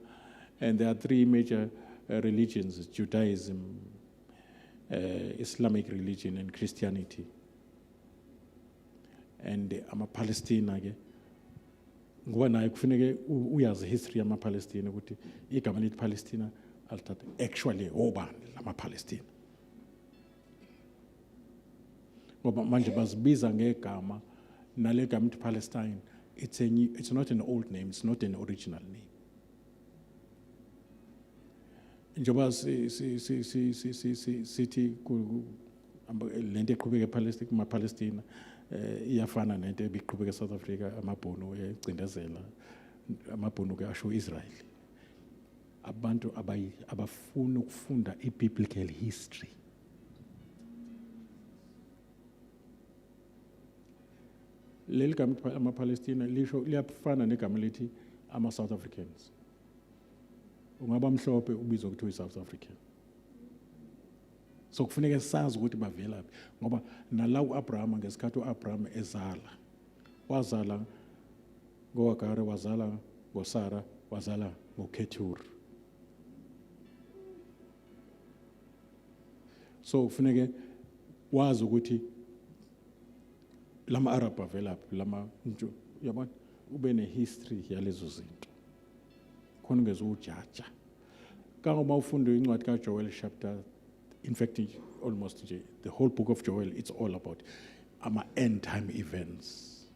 and there are three major religions: Judaism, Islamic religion, and Christianity. And ama-Palestina ke ngoba naye kufanele uyazi history yama-Palestina ukuthi igama lithi Palestina alithatha actually obani lama-Palestina, ngoba manje bazibiza ngegama nale gama lithi Palestine. It's not an old name, it's not an original name. Njoba sithi lento eqhubeka ePalestina iyafana nento ebiqhubeka eSouth Africa, amabhono egcindezela amabhono ke asho Israel. Abantu abafuna ukufunda i-biblical history. Leli gama ama-Palestina lisho liyafana negama lithi ama-South Africans. Ungaba mhlophe ubizwa ukuthi uyi-South African. So kufuneka sazi ukuthi bavelaphi, ngoba nala u-Abraham ngesikhathi u-Abraham ezala wazala ngoHagari, wazala ngoSara, wazala ngoKhethuri. So kufuneka wazi ukuthi lama Arab avelaphi, lama yabona ube ne-history yalezo zinto khona ungezujaja. Kangoma ufunda incwadi kaJoel chapter, in fact almost the whole book of Joel, it's all about end time events.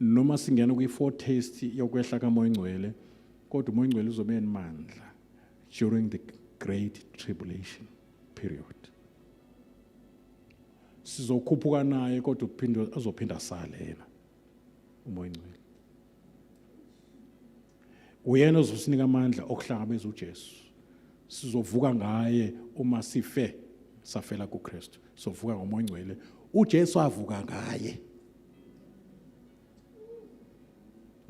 Noma singena kwi-foretaste yokwehla kaMoya Ngcwele, kodwa uMoya Ngcwele uzobe enamandla during the great tribulation period. Sizokhuphuka naye kodwa azophinda sale yena uMoya Ngcwele. Uyena ozosinika amandla okuhlangabeza uJesu. Sizovuka ngaye uma sife, safela kuKristu. Sovuka ngoMoya Ngcwele. uJesu avuka ngaye.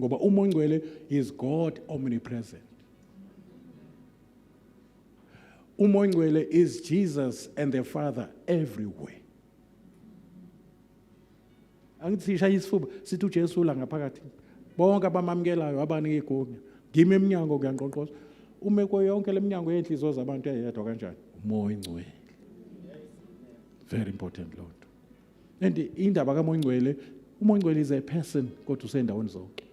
Ngoba uMoya Ngcwele is God omnipresent. uMoya Ngcwele is Jesus and the Father everywhere. Angithi shaya isifuba sithi uJesu la ngaphakathi. Bonke abamamkelayo abanike igunya. Ngime eminyango kuyangqonqoza. Ume ko yonke leminyango yenhliziyo zabantu eyedwa kanjani? uMoya Ngcwele. Very important Lord. And indaba kaMoya Ngcwele, uMoya Ngcwele is a person kodwa usendaweni zonke.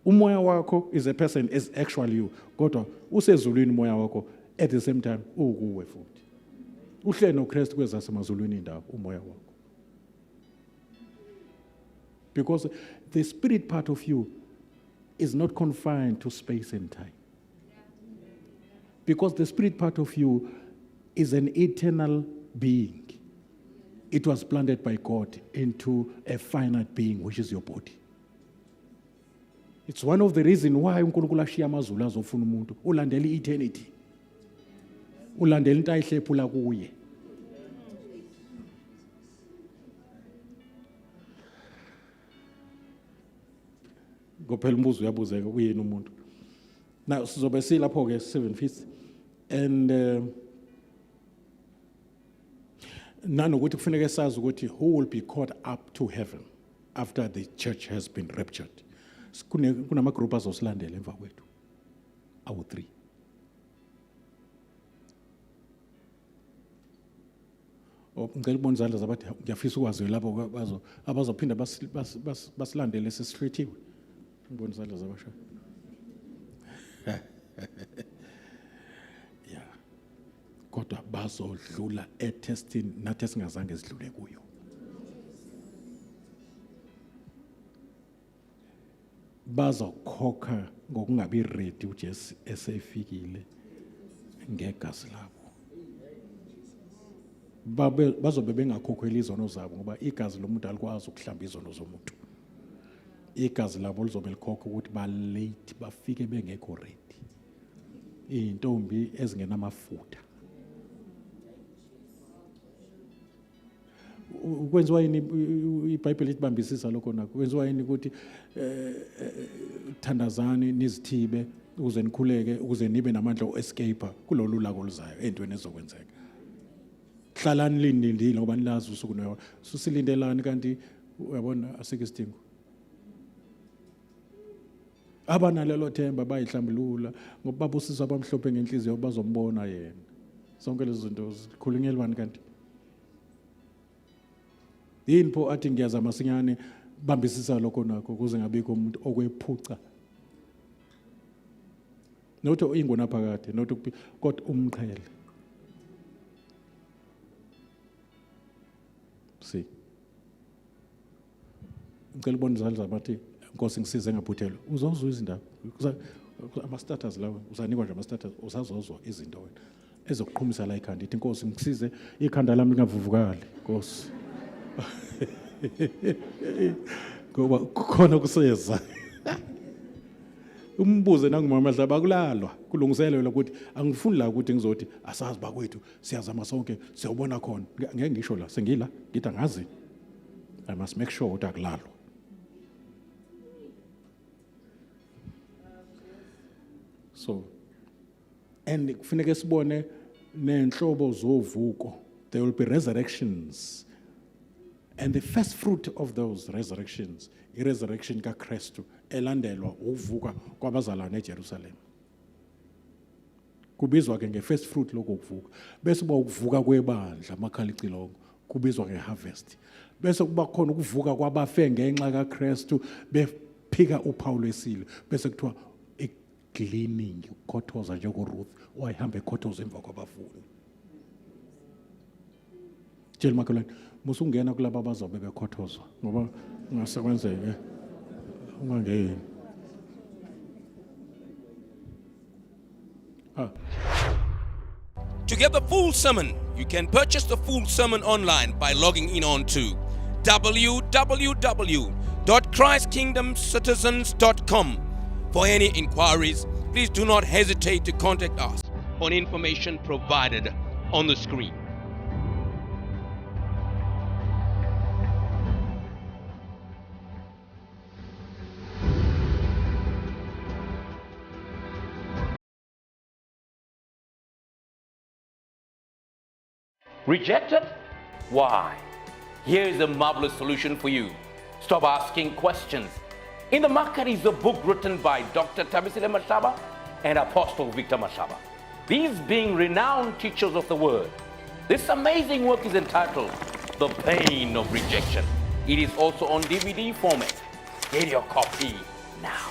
Umoya wakho is a person, is actually you. Kodwa usezulwini umoya wakho at the same time ukuwe futhi. Uhleli noKristu kwezasemazulwini indawo umoya wakho. Because the spirit part of you is not confined to space and time. Because the spirit part of you is an eternal being. It was planted by God into a finite being, which is your body. It's one of the reasons why uNkulunkulu ashiya amazulu azofuna umuntu ulandela eternity. Ulandela into ayihlephula kuye. Ngophela umbuzo uyabuzeka kuyena umuntu. Now sizobe silapho ke 7 feet and nanokuthi kufanele sazi ukuthi who will be caught up to heaven after the church has been raptured. Kunama group azosilandela emva kwethu. Awu 3. Ngicela ukubona izandla zabathi ngiyafisa ukwazi lapho abazophinda basilandele sesithethiwe. Ngibona izandla zabasha. Yeah. Kodwa bazodlula etestini nathi singazange sidlule kuyo. Bazokhokha ngokungabi ready uJesu esefikile ngegazi labo. Bazobe bengakhokheli izono zabo ngoba igazi lomuntu alikwazi ukuhlamba izono zomuntu. Igazi labo lizobe likhokha ukuthi ba late bafike bengekho ready. Intombi ezingenamafutha. Kwenziwa yini iBhayibheli litibambisisa lokho nakho? Kwenziwa yini ukuthi thandazani nizithibe ukuze nikhuleke ukuze nibe namandla o-escape kulolu lako oluzayo entweni ezokwenzeka. Hlalani lindile ngoba nilazi usuku noyo. Susilindelani kanti uyabona asike isidingo. Abanalelo themba bayihlambulula ngoba babusisa abamhlophe ngenhliziyo bazombona yena. Sonke lezi zinto zikhulunyelwani kanti? Yini pho athi ngiyaza masinyane bambisisa lokho nakho kuze ngabikho umuntu okwephuca. Nothi ingona phakathi, nothi kodwa umqhele. Si. Ngicela ubone izandla bathi Nkosi ngisize ngaphuthelwa. Uzozwa izindaba. Ama status lawo usanikwa nje ama status usazozwa izinto wena. Ezokuqhumisa la ikhanda ithi Nkosi ngisize ikhanda lami lingavuvukali. Nkosi. Ngoba khona kuseza. Umbuze nangumamahla bakulalwa kulungiselelwa ukuthi angifuni la ukuthi ngizothi asazi bakwethu siyazama sonke siyobona khona ngeke ngisho la sengila ngithi angazi. I must make sure ukuthi akulalwa. So and kufanele sibone nenhlobo zovuko. There will be resurrections. And the first fruit of those resurrections, resurrection ka Kristu elandelwa uvuka kwabazalwane eJerusalem. Kubizwa ke nge-first fruit lokho kuvuka. Bese kuba ukuvuka kwebandla amakhalicilongo kubizwa nge-harvest. Bese kuba khona ukuvuka kwabafe ngenxa kaKristu bephika uPaul esile. Bese kuthiwa gleaning ukhothoza njengoRuth wayihamba ekhothoza emva kwabafuni. Tshela makhelwane musungena kulabo abazobe bekhothozwa ngoba ngasekwenzeke ungangeni. To get the full sermon, you can purchase the full sermon online by logging in on to www.christkingdomcitizens.com. For any inquiries, please do not hesitate to contact us on information provided on the screen. Rejected? Why? Here is a marvelous solution for you. Stop asking questions. In the Market is a book written by Dr. Thabisile Mashaba and Apostle Victor Mashaba. These being renowned teachers of the word. This amazing work is entitled The Pain of Rejection. It is also on DVD format. Get your copy now.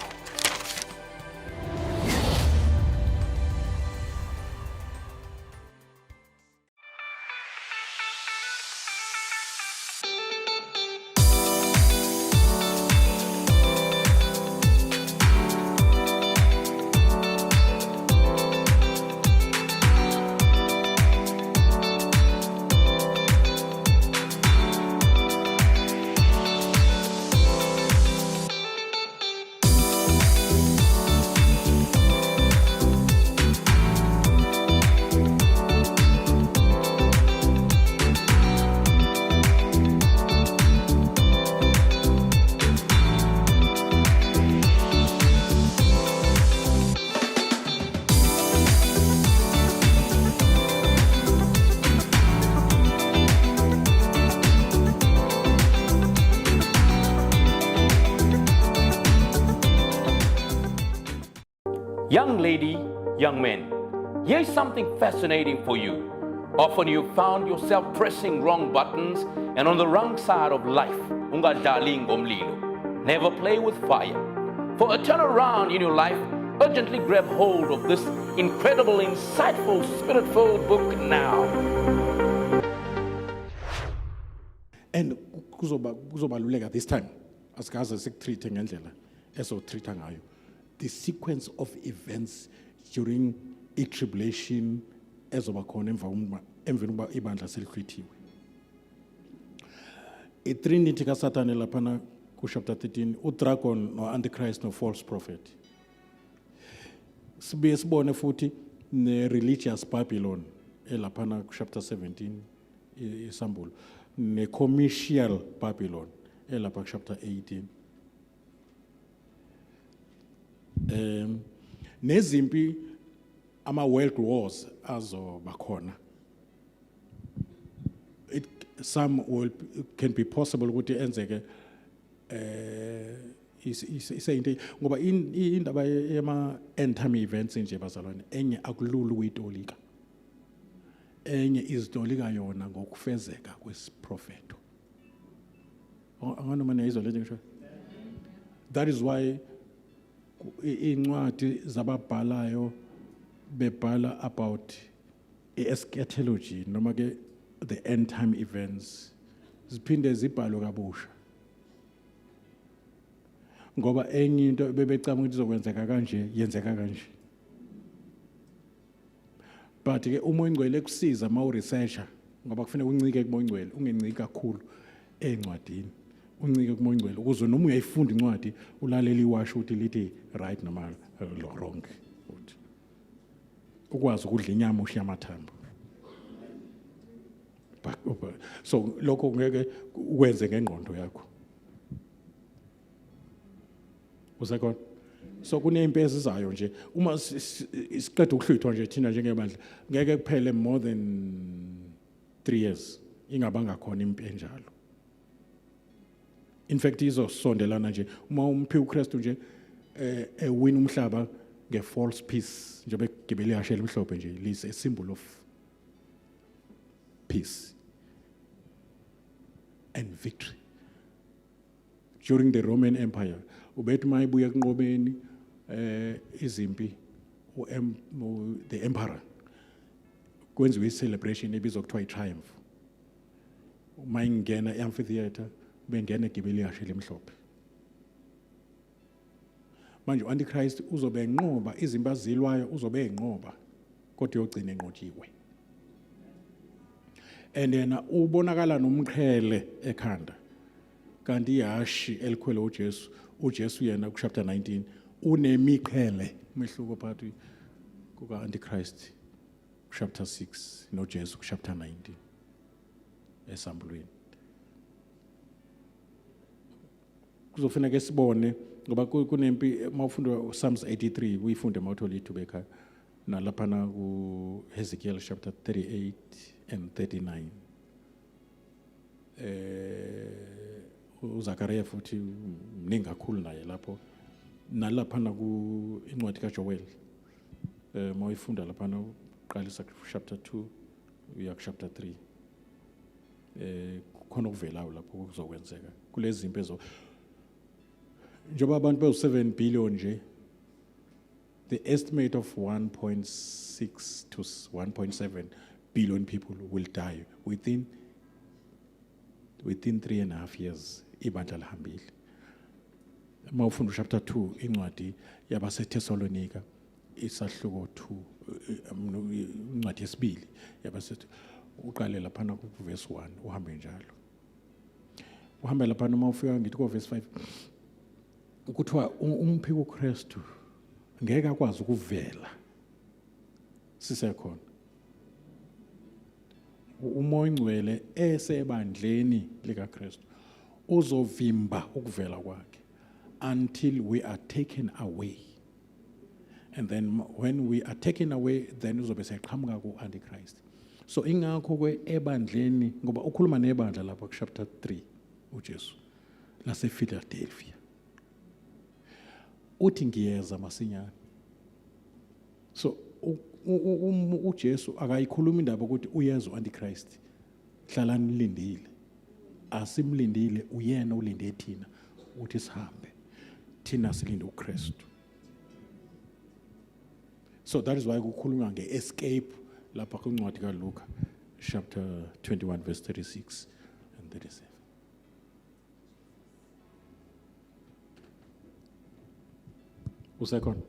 Young lady, young man, here's something fascinating for you. Often you found yourself pressing wrong buttons and on the wrong side of life. Ungadali ngomlilo. Never play with fire. For a turnaround in your life, urgently grab hold of this incredible, insightful, spirit-filled book now. And kuzobaluleka this time asikaze sikutreat ngendlela esotreata ngayo. the sequence of events during i-tribulation ezoba khona emveni uba ibandla selihlwithiwe. I-Trinity kaSathane laphana ku-chapter 13, udragon no-antichrist no-false prophet. Sibuye sibone futhi ne-religious Babylon elaphana ku-chapter 17 isambulo, ne-commercial Babylon elapha ku-chapter 18. Nezimpi ama-world wars azoba khona. Some can be possible ukuthi enzeke iseyinto ngoba indaba yema end time events nje bazalwane, enye akulula ukuyitolika, enye izitolika yona ngokufezeka kwesiprofeto. Angani manje izolo nje. That is why incwadi zababhalayo bebhala about eschatology noma ke the end time events ziphinde zibhalwe kabusha, ngoba enye into bebecama ukuthi izokwenzeka kanje yenzeka kanje. But ke uma ingcwele ekusiza ma uresearcher, ngoba kufanele uncike kumoya ingcwele, ungenciki kakhulu encwadini, uncike kumoya ingcwele ukuze noma uyayifunda incwadi ulalela iwasho ukuthi lithi right noma wrong, ukwazi ukudla inyama ushiya amathambo. So lokho ngeke ukwenze ngengqondo yakho. Usekhona? So kunempezi zayo nje uma siqeda ukuhlwithwa nje thina njengebandla ngeke kuphele more than 3 years ingabanga khona impi enjalo. In fact izosondelana nje uma umphi uKristu nje win umhlaba nge-false peace njengoba egibele ihashe elimhlophe nje, lise a symbol of peace and victory. During the Roman Empire, ubethi mayibuya kunqobeni izimpi the emperor kwenziwe celebration ebizwa kuthiwa i-triumph. Uma ingena e-amphitheater bengena egibele ihashe elimhlophe. Manje u-Antichrist uzobe enqoba izimpi azilwayo, uzobe enqoba kodwa yogcina enqotshiwe. And yena ubonakala nomqhele ekhanda kanti ihashi elikhwele uJesu yena ku chapter 19 unemiqhele, umehluko phakathi kuka Antichrist chapter 6 noJesu ku chapter 19 esambulweni. Kuzofuneka sibone ngoba kunempi mawufunda Psalms 83 uyifunde mawuthola ithuba ekhaya nalaphana ku Hezekiel chapter 38 and 39. uZakaria futhi mningi kakhulu naye lapho nalaphana ku incwadi kaJoel. Mawuyifunda laphana uqalisa chapter 2 uya ku chapter 3. Khona ukuvelayo lapho kuzokwenzeka kulezi zinto ezo. Njoba abantu be7 billion nje, the estimate of 1.6 to 1.7 billion people will die within 3.5 years. Ibandla lahambile. Mawufunda chapter 2 incwadi yabaseThessalonika isahluko 2 incwadi yesibili yabasethi uqale laphana ku verse 1 uhambe njalo. Uhambe laphana mawufika ngithi ku verse 5 ukuthiwa umphi uKristu ngeke akwazi ukuvela sisekhona. Umoya Ngcwele esebandleni likaKristu uzovimba ukuvela kwakhe until we are taken away. And then when we are taken away, then uzobe seqhamuka ku-Antichrist. So ingakho kwe ebandleni ngoba ukhuluma nebandla lapha ku chapter 3 uJesu lase Philadelphia. Uthi ngiyeza masinyane. So uJesu akayikhuluma indaba ukuthi uyeza uAntichrist. Hlalani lindile. Asimlindile uyena ulinde thina uthi sihambe. Thina silinde uKristu. So that is why kukhulunywa nge-escape lapha kwincwadi kaLuka chapter 21 verse 36 and 37. Usekhona?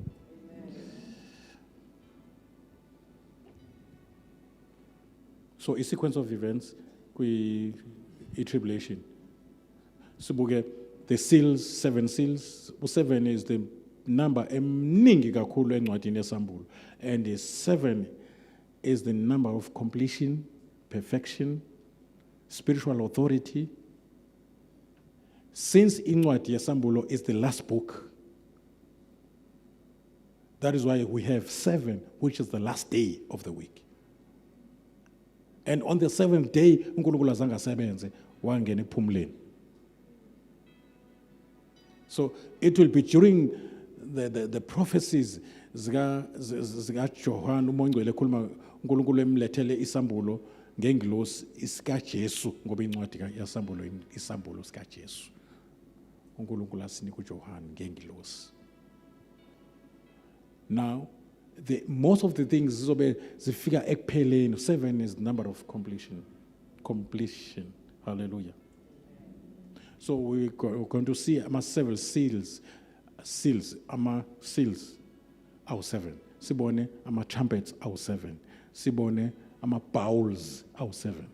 So a sequence of events tribulation. Sibuke the seals, 7 seals. 7 is the number emningi kakhulu encwadini yesambulo, and the 7 is the number of completion, perfection, spiritual authority. Since incwadi yesambulo is the last book, that is why we have 7, which is the last day of the week. And on the 7th day, uNkulunkulu azange asebenze, wangena ephumuleni. So it will be during the prophecies zika John uMongcwele ekhuluma uNkulunkulu emlethele isambulo ngengilosi isikaJesu, ngoba incwadi yasambulo isambulo sikaJesu. uNkulunkulu asinika uJohn ngengilosi. Now, most of the things zifika ekupheleni. 7 is the number of completion. Hallelujah. So we're going to see several seals, seals are 7. Sibone trumpets are 7. Sibone bowls are 7.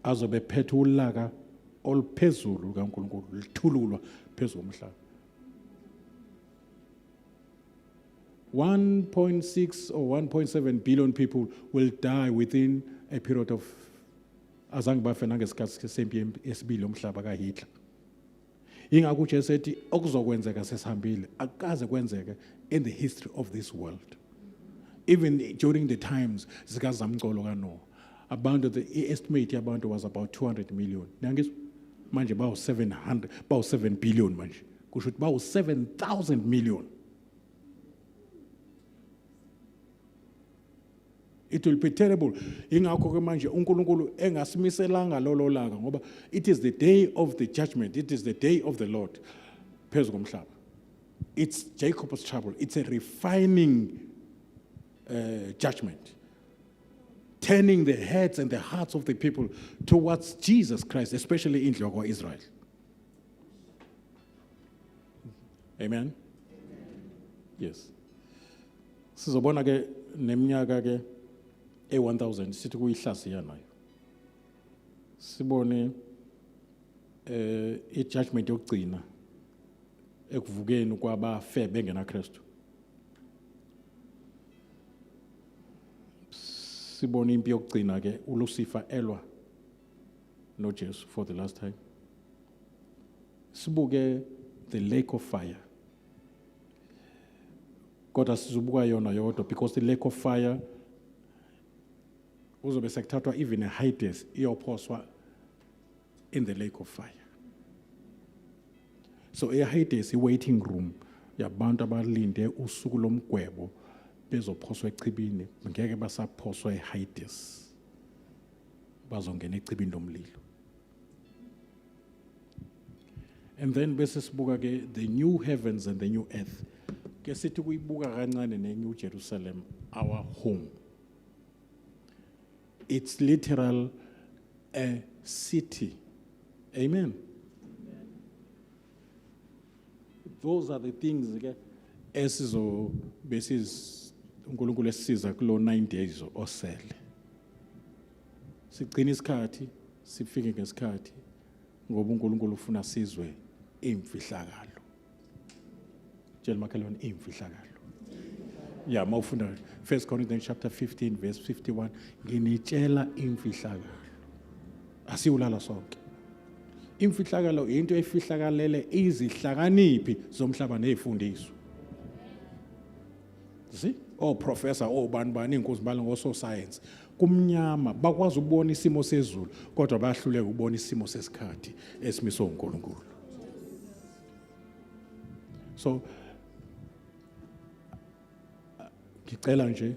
Azobe phethe ulaka oluphezulu kaNkulunkulu lithululwa phezulu komhlaba. 1.6 or 1.7 billion people will die within a period of azange bafe nangesikhathi sempi yesibili yomhlaba kaHitler. Ingakho uJesu ethi okuzokwenzeka sesihambile akukaze kwenzeke in the history of this world. Even during the times zikaZamcolo kaNoah, abantu the estimate yabantu was about 200 million. Nangizwa manje bawu 7 billion manje. Kusho ukuthi bawu 7,000 million. It will be terrible. Ingakho ke manje uNkulunkulu engasimiselanga lolo langa ngoba it is the day of the judgment. It is the day of the Lord. Phezu komhlaba. It's Jacob's trouble. It's a refining judgment. Turning the heads and the hearts of the people towards Jesus Christ, especially in Israel. Amen? Yes. Sizobona ke neminyaka ke 1000 sithi kuyihlasiya nayo. Sibone i-judgment yokugcina ekuvukeni kwabafe bengena Kristu. Sibone impi yokugcina ke uLucifer elwa noJesu for the last time. Sibuke the lake of fire. Kodwa sizubuka yona yodwa because the lake of fire uzobe sekuthathwa even a Hades iyophoswa in the lake of fire. So a Hades waiting room yabantu abalinde usuku lomgwebo bezophoswa echibini, ngeke basaphoswa eHades, bazongena echibini lomlilo. And then bese sibuka ke the new heavens and the new earth. Ke sithi kuyibuka kancane neNew Jerusalem, our home. It's literal a city. Amen. Those are the things esizo besis uNkulunkulu esiza kulo 9 days osele. Sigcina isikhathi, sifike ngesikhathi ngoba uNkulunkulu ufuna sizwe imfihlakalo. Tshela makhelwane imfihlakalo. Yeah, mawufunda 1 Corinthians chapter 15 verse 51, nginitshela imfihlakalo. Asiwulala sonke. Imfihlakalo into efihlakalele izihlakaniphi zomhlaba nezifundiswa. See? Oh professor, oh bani inkosi bala ngoso science. Kumnyama bakwazi ukubona isimo sezulu kodwa bayahluleka ukubona isimo sesikhathi esimiswe uNkulunkulu. So ngicela nje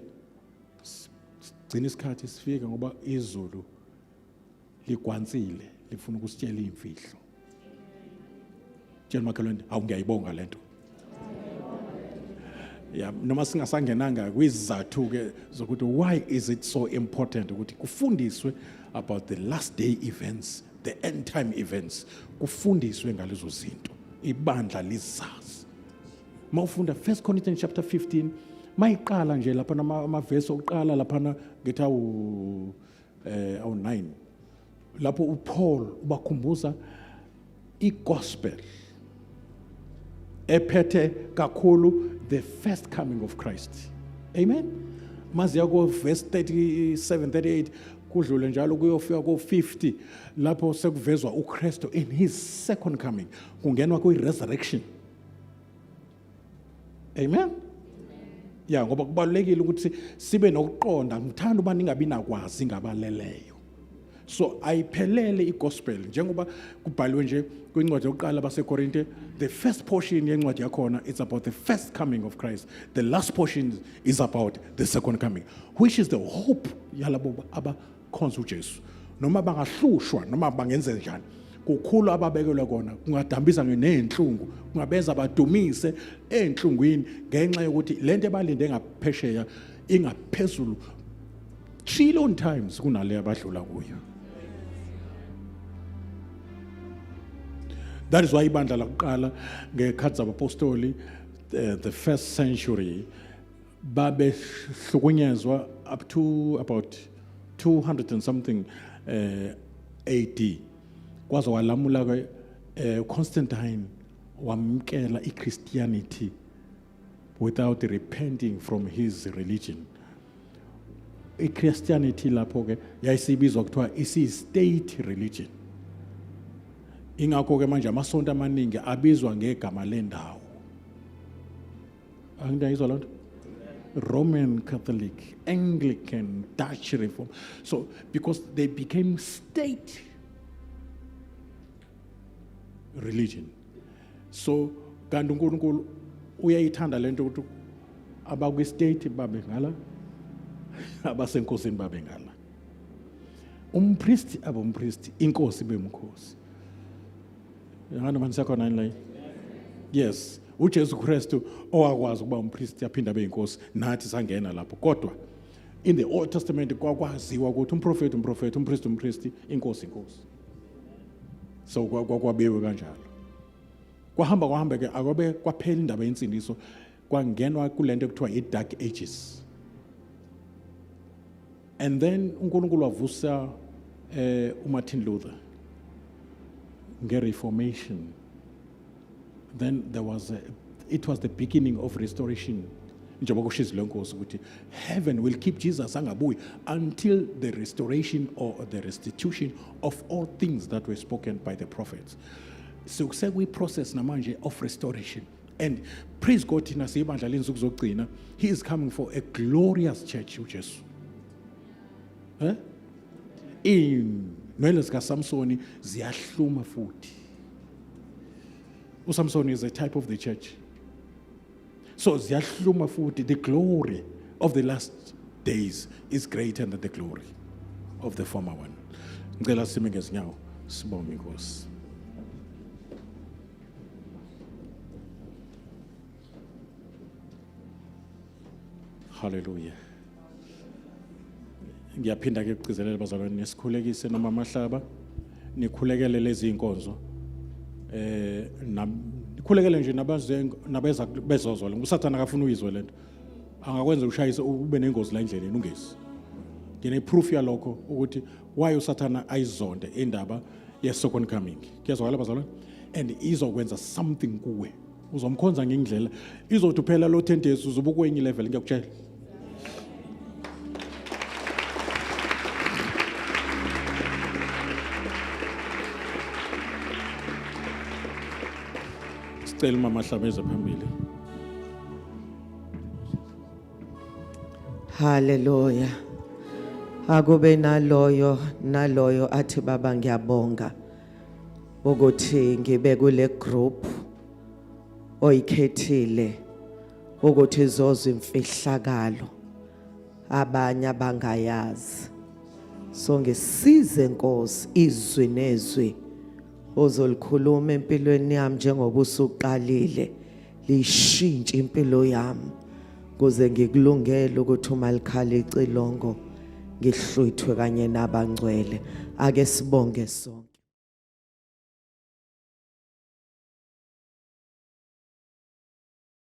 sigcina isikhathi sifika ngoba izulu ligwansile lifuna ukusitshela imfihlo. Tshela makhelwane awungiyayibonga lento. Yeah, noma singasangenanga kwizathu ke zokuthi why is it so important ukuthi kufundiswe about the last day events, the end time events, kufundiswe ngalezo zinto ibandla lizazi. Mawufunda 1 Corinthians chapter 15, mayiqala nje lapha amavesi oqala lapha ngithi awu 9. Lapho uPaul ubakhumbuza igospel ephethe kakhulu the first coming of Christ. Amen. Maziya ko verse 37 38 kudlule njalo kuyofika ko 50 lapho sekuvezwa uKristu in his second coming, kungenwa kwi resurrection. Amen. Yeah, ngoba kubalekile ukuthi sibe nokuqonda, ngithanda uba ningabi nakwazi ngabaleleyo. So ayiphelele igospel njengoba kubhaliwe nje kwincwadi yokuqala baseKorinte, the first portion yencwadi yakhona it's about the first coming of Christ. The last portion is about the second coming, which is the hope yalabo abakhonza uJesu. Noma bangahlushwa noma bangenze njani, kukhulu ababekelwe kona, kungadambisa nenhlungu, kungabenza badumise enhlungwini ngenxa yokuthi lento ebalinde ngaphesheya ingaphezulu trillion times kunale abadlula kuyo. That is why ibandla lakuqala ngekhathi zabapostoli, the first century, babe hlukunyezwa up to about 200 and something AD. Kwaze walamula ke Constantine wamkela iChristianity without repenting from his religion. iChristianity lapho ke yayisibizwa kuthiwa isi-state religion. Ingakho ke manje amasonto amaningi abizwa ngegama lendawo. Angiyizwa lonto? Roman Catholic, Anglican, Dutch Reform. So because they became state religion. So kanti uNkulunkulu uyayithanda lento ukuthi abakwi state babe ngala, abasenkosini babe ngala. Umpristi abompristi, inkosi bemkhosi. Ngani manje sakhona nini? Yes, uJesu Kristu owakwazi ukuba umpristi aphinda abe inkosi, nathi sangena lapho. Kodwa in the Old Testament kwakwaziwa ukuthi umprofeti, umpristi, inkosi. So kwabiwe kanjalo. Kwahamba ke akobe kwaphela indaba yensindiso, kwangenwa kulento ekuthiwa i-Dark Ages. And then uNkulunkulu wavusa uMartin Luther nge-Reformation. Then it was the beginning of restoration. Njengoba kushizo lenkosi ukuthi heaven will keep Jesus angabuyi until the restoration or the restitution of all things that were spoken by the prophets. So we process namanje of restoration. And praise God, thina siyibandla lenzuku zokugcina, he is coming for a glorious church uJesu. Inwele zika Samsoni ziyahluma futhi. uSamson is a type of the church. So ziyahluma futhi, the glory of the last days is greater than the glory of the former one. Ngicela sime ngezinyawo sibonge inkosi. Hallelujah. Ngiyaphinda ke ukucizelela bazalwane nesikhulekise noma amahlaba nikhulekele lezi inkonzo nikhulekele nje nabeza bezozwa lo usathana akafuna uyizwe lento angakwenza ushayise ube nengozi la endleleni ungezi ngine proof yalokho ukuthi why usathana ayizonde indaba ye second coming kuyazwakala bazalwane and izokwenza something kuwe uzomkhonza ngendlela izothi phela lo 10 days uzoba kwenye level ngiyakutshela. Sicela mama hlabeze phambili. Hallelujah. Akube naloyo athi baba ngiyabonga ukuthi ngibe kule group oyikhethile ukuthi izozo imfihlakalo abanye abangayazi. So ngisize Nkosi izwi nezwi ozolikhuluma empilweni yami njengoba usuqalile lishintshe impilo yami kuze ngikulungele ukuthi uma likhala icilongo ngihlwithwe kanye nabangcwele. Ake sibonge sonke.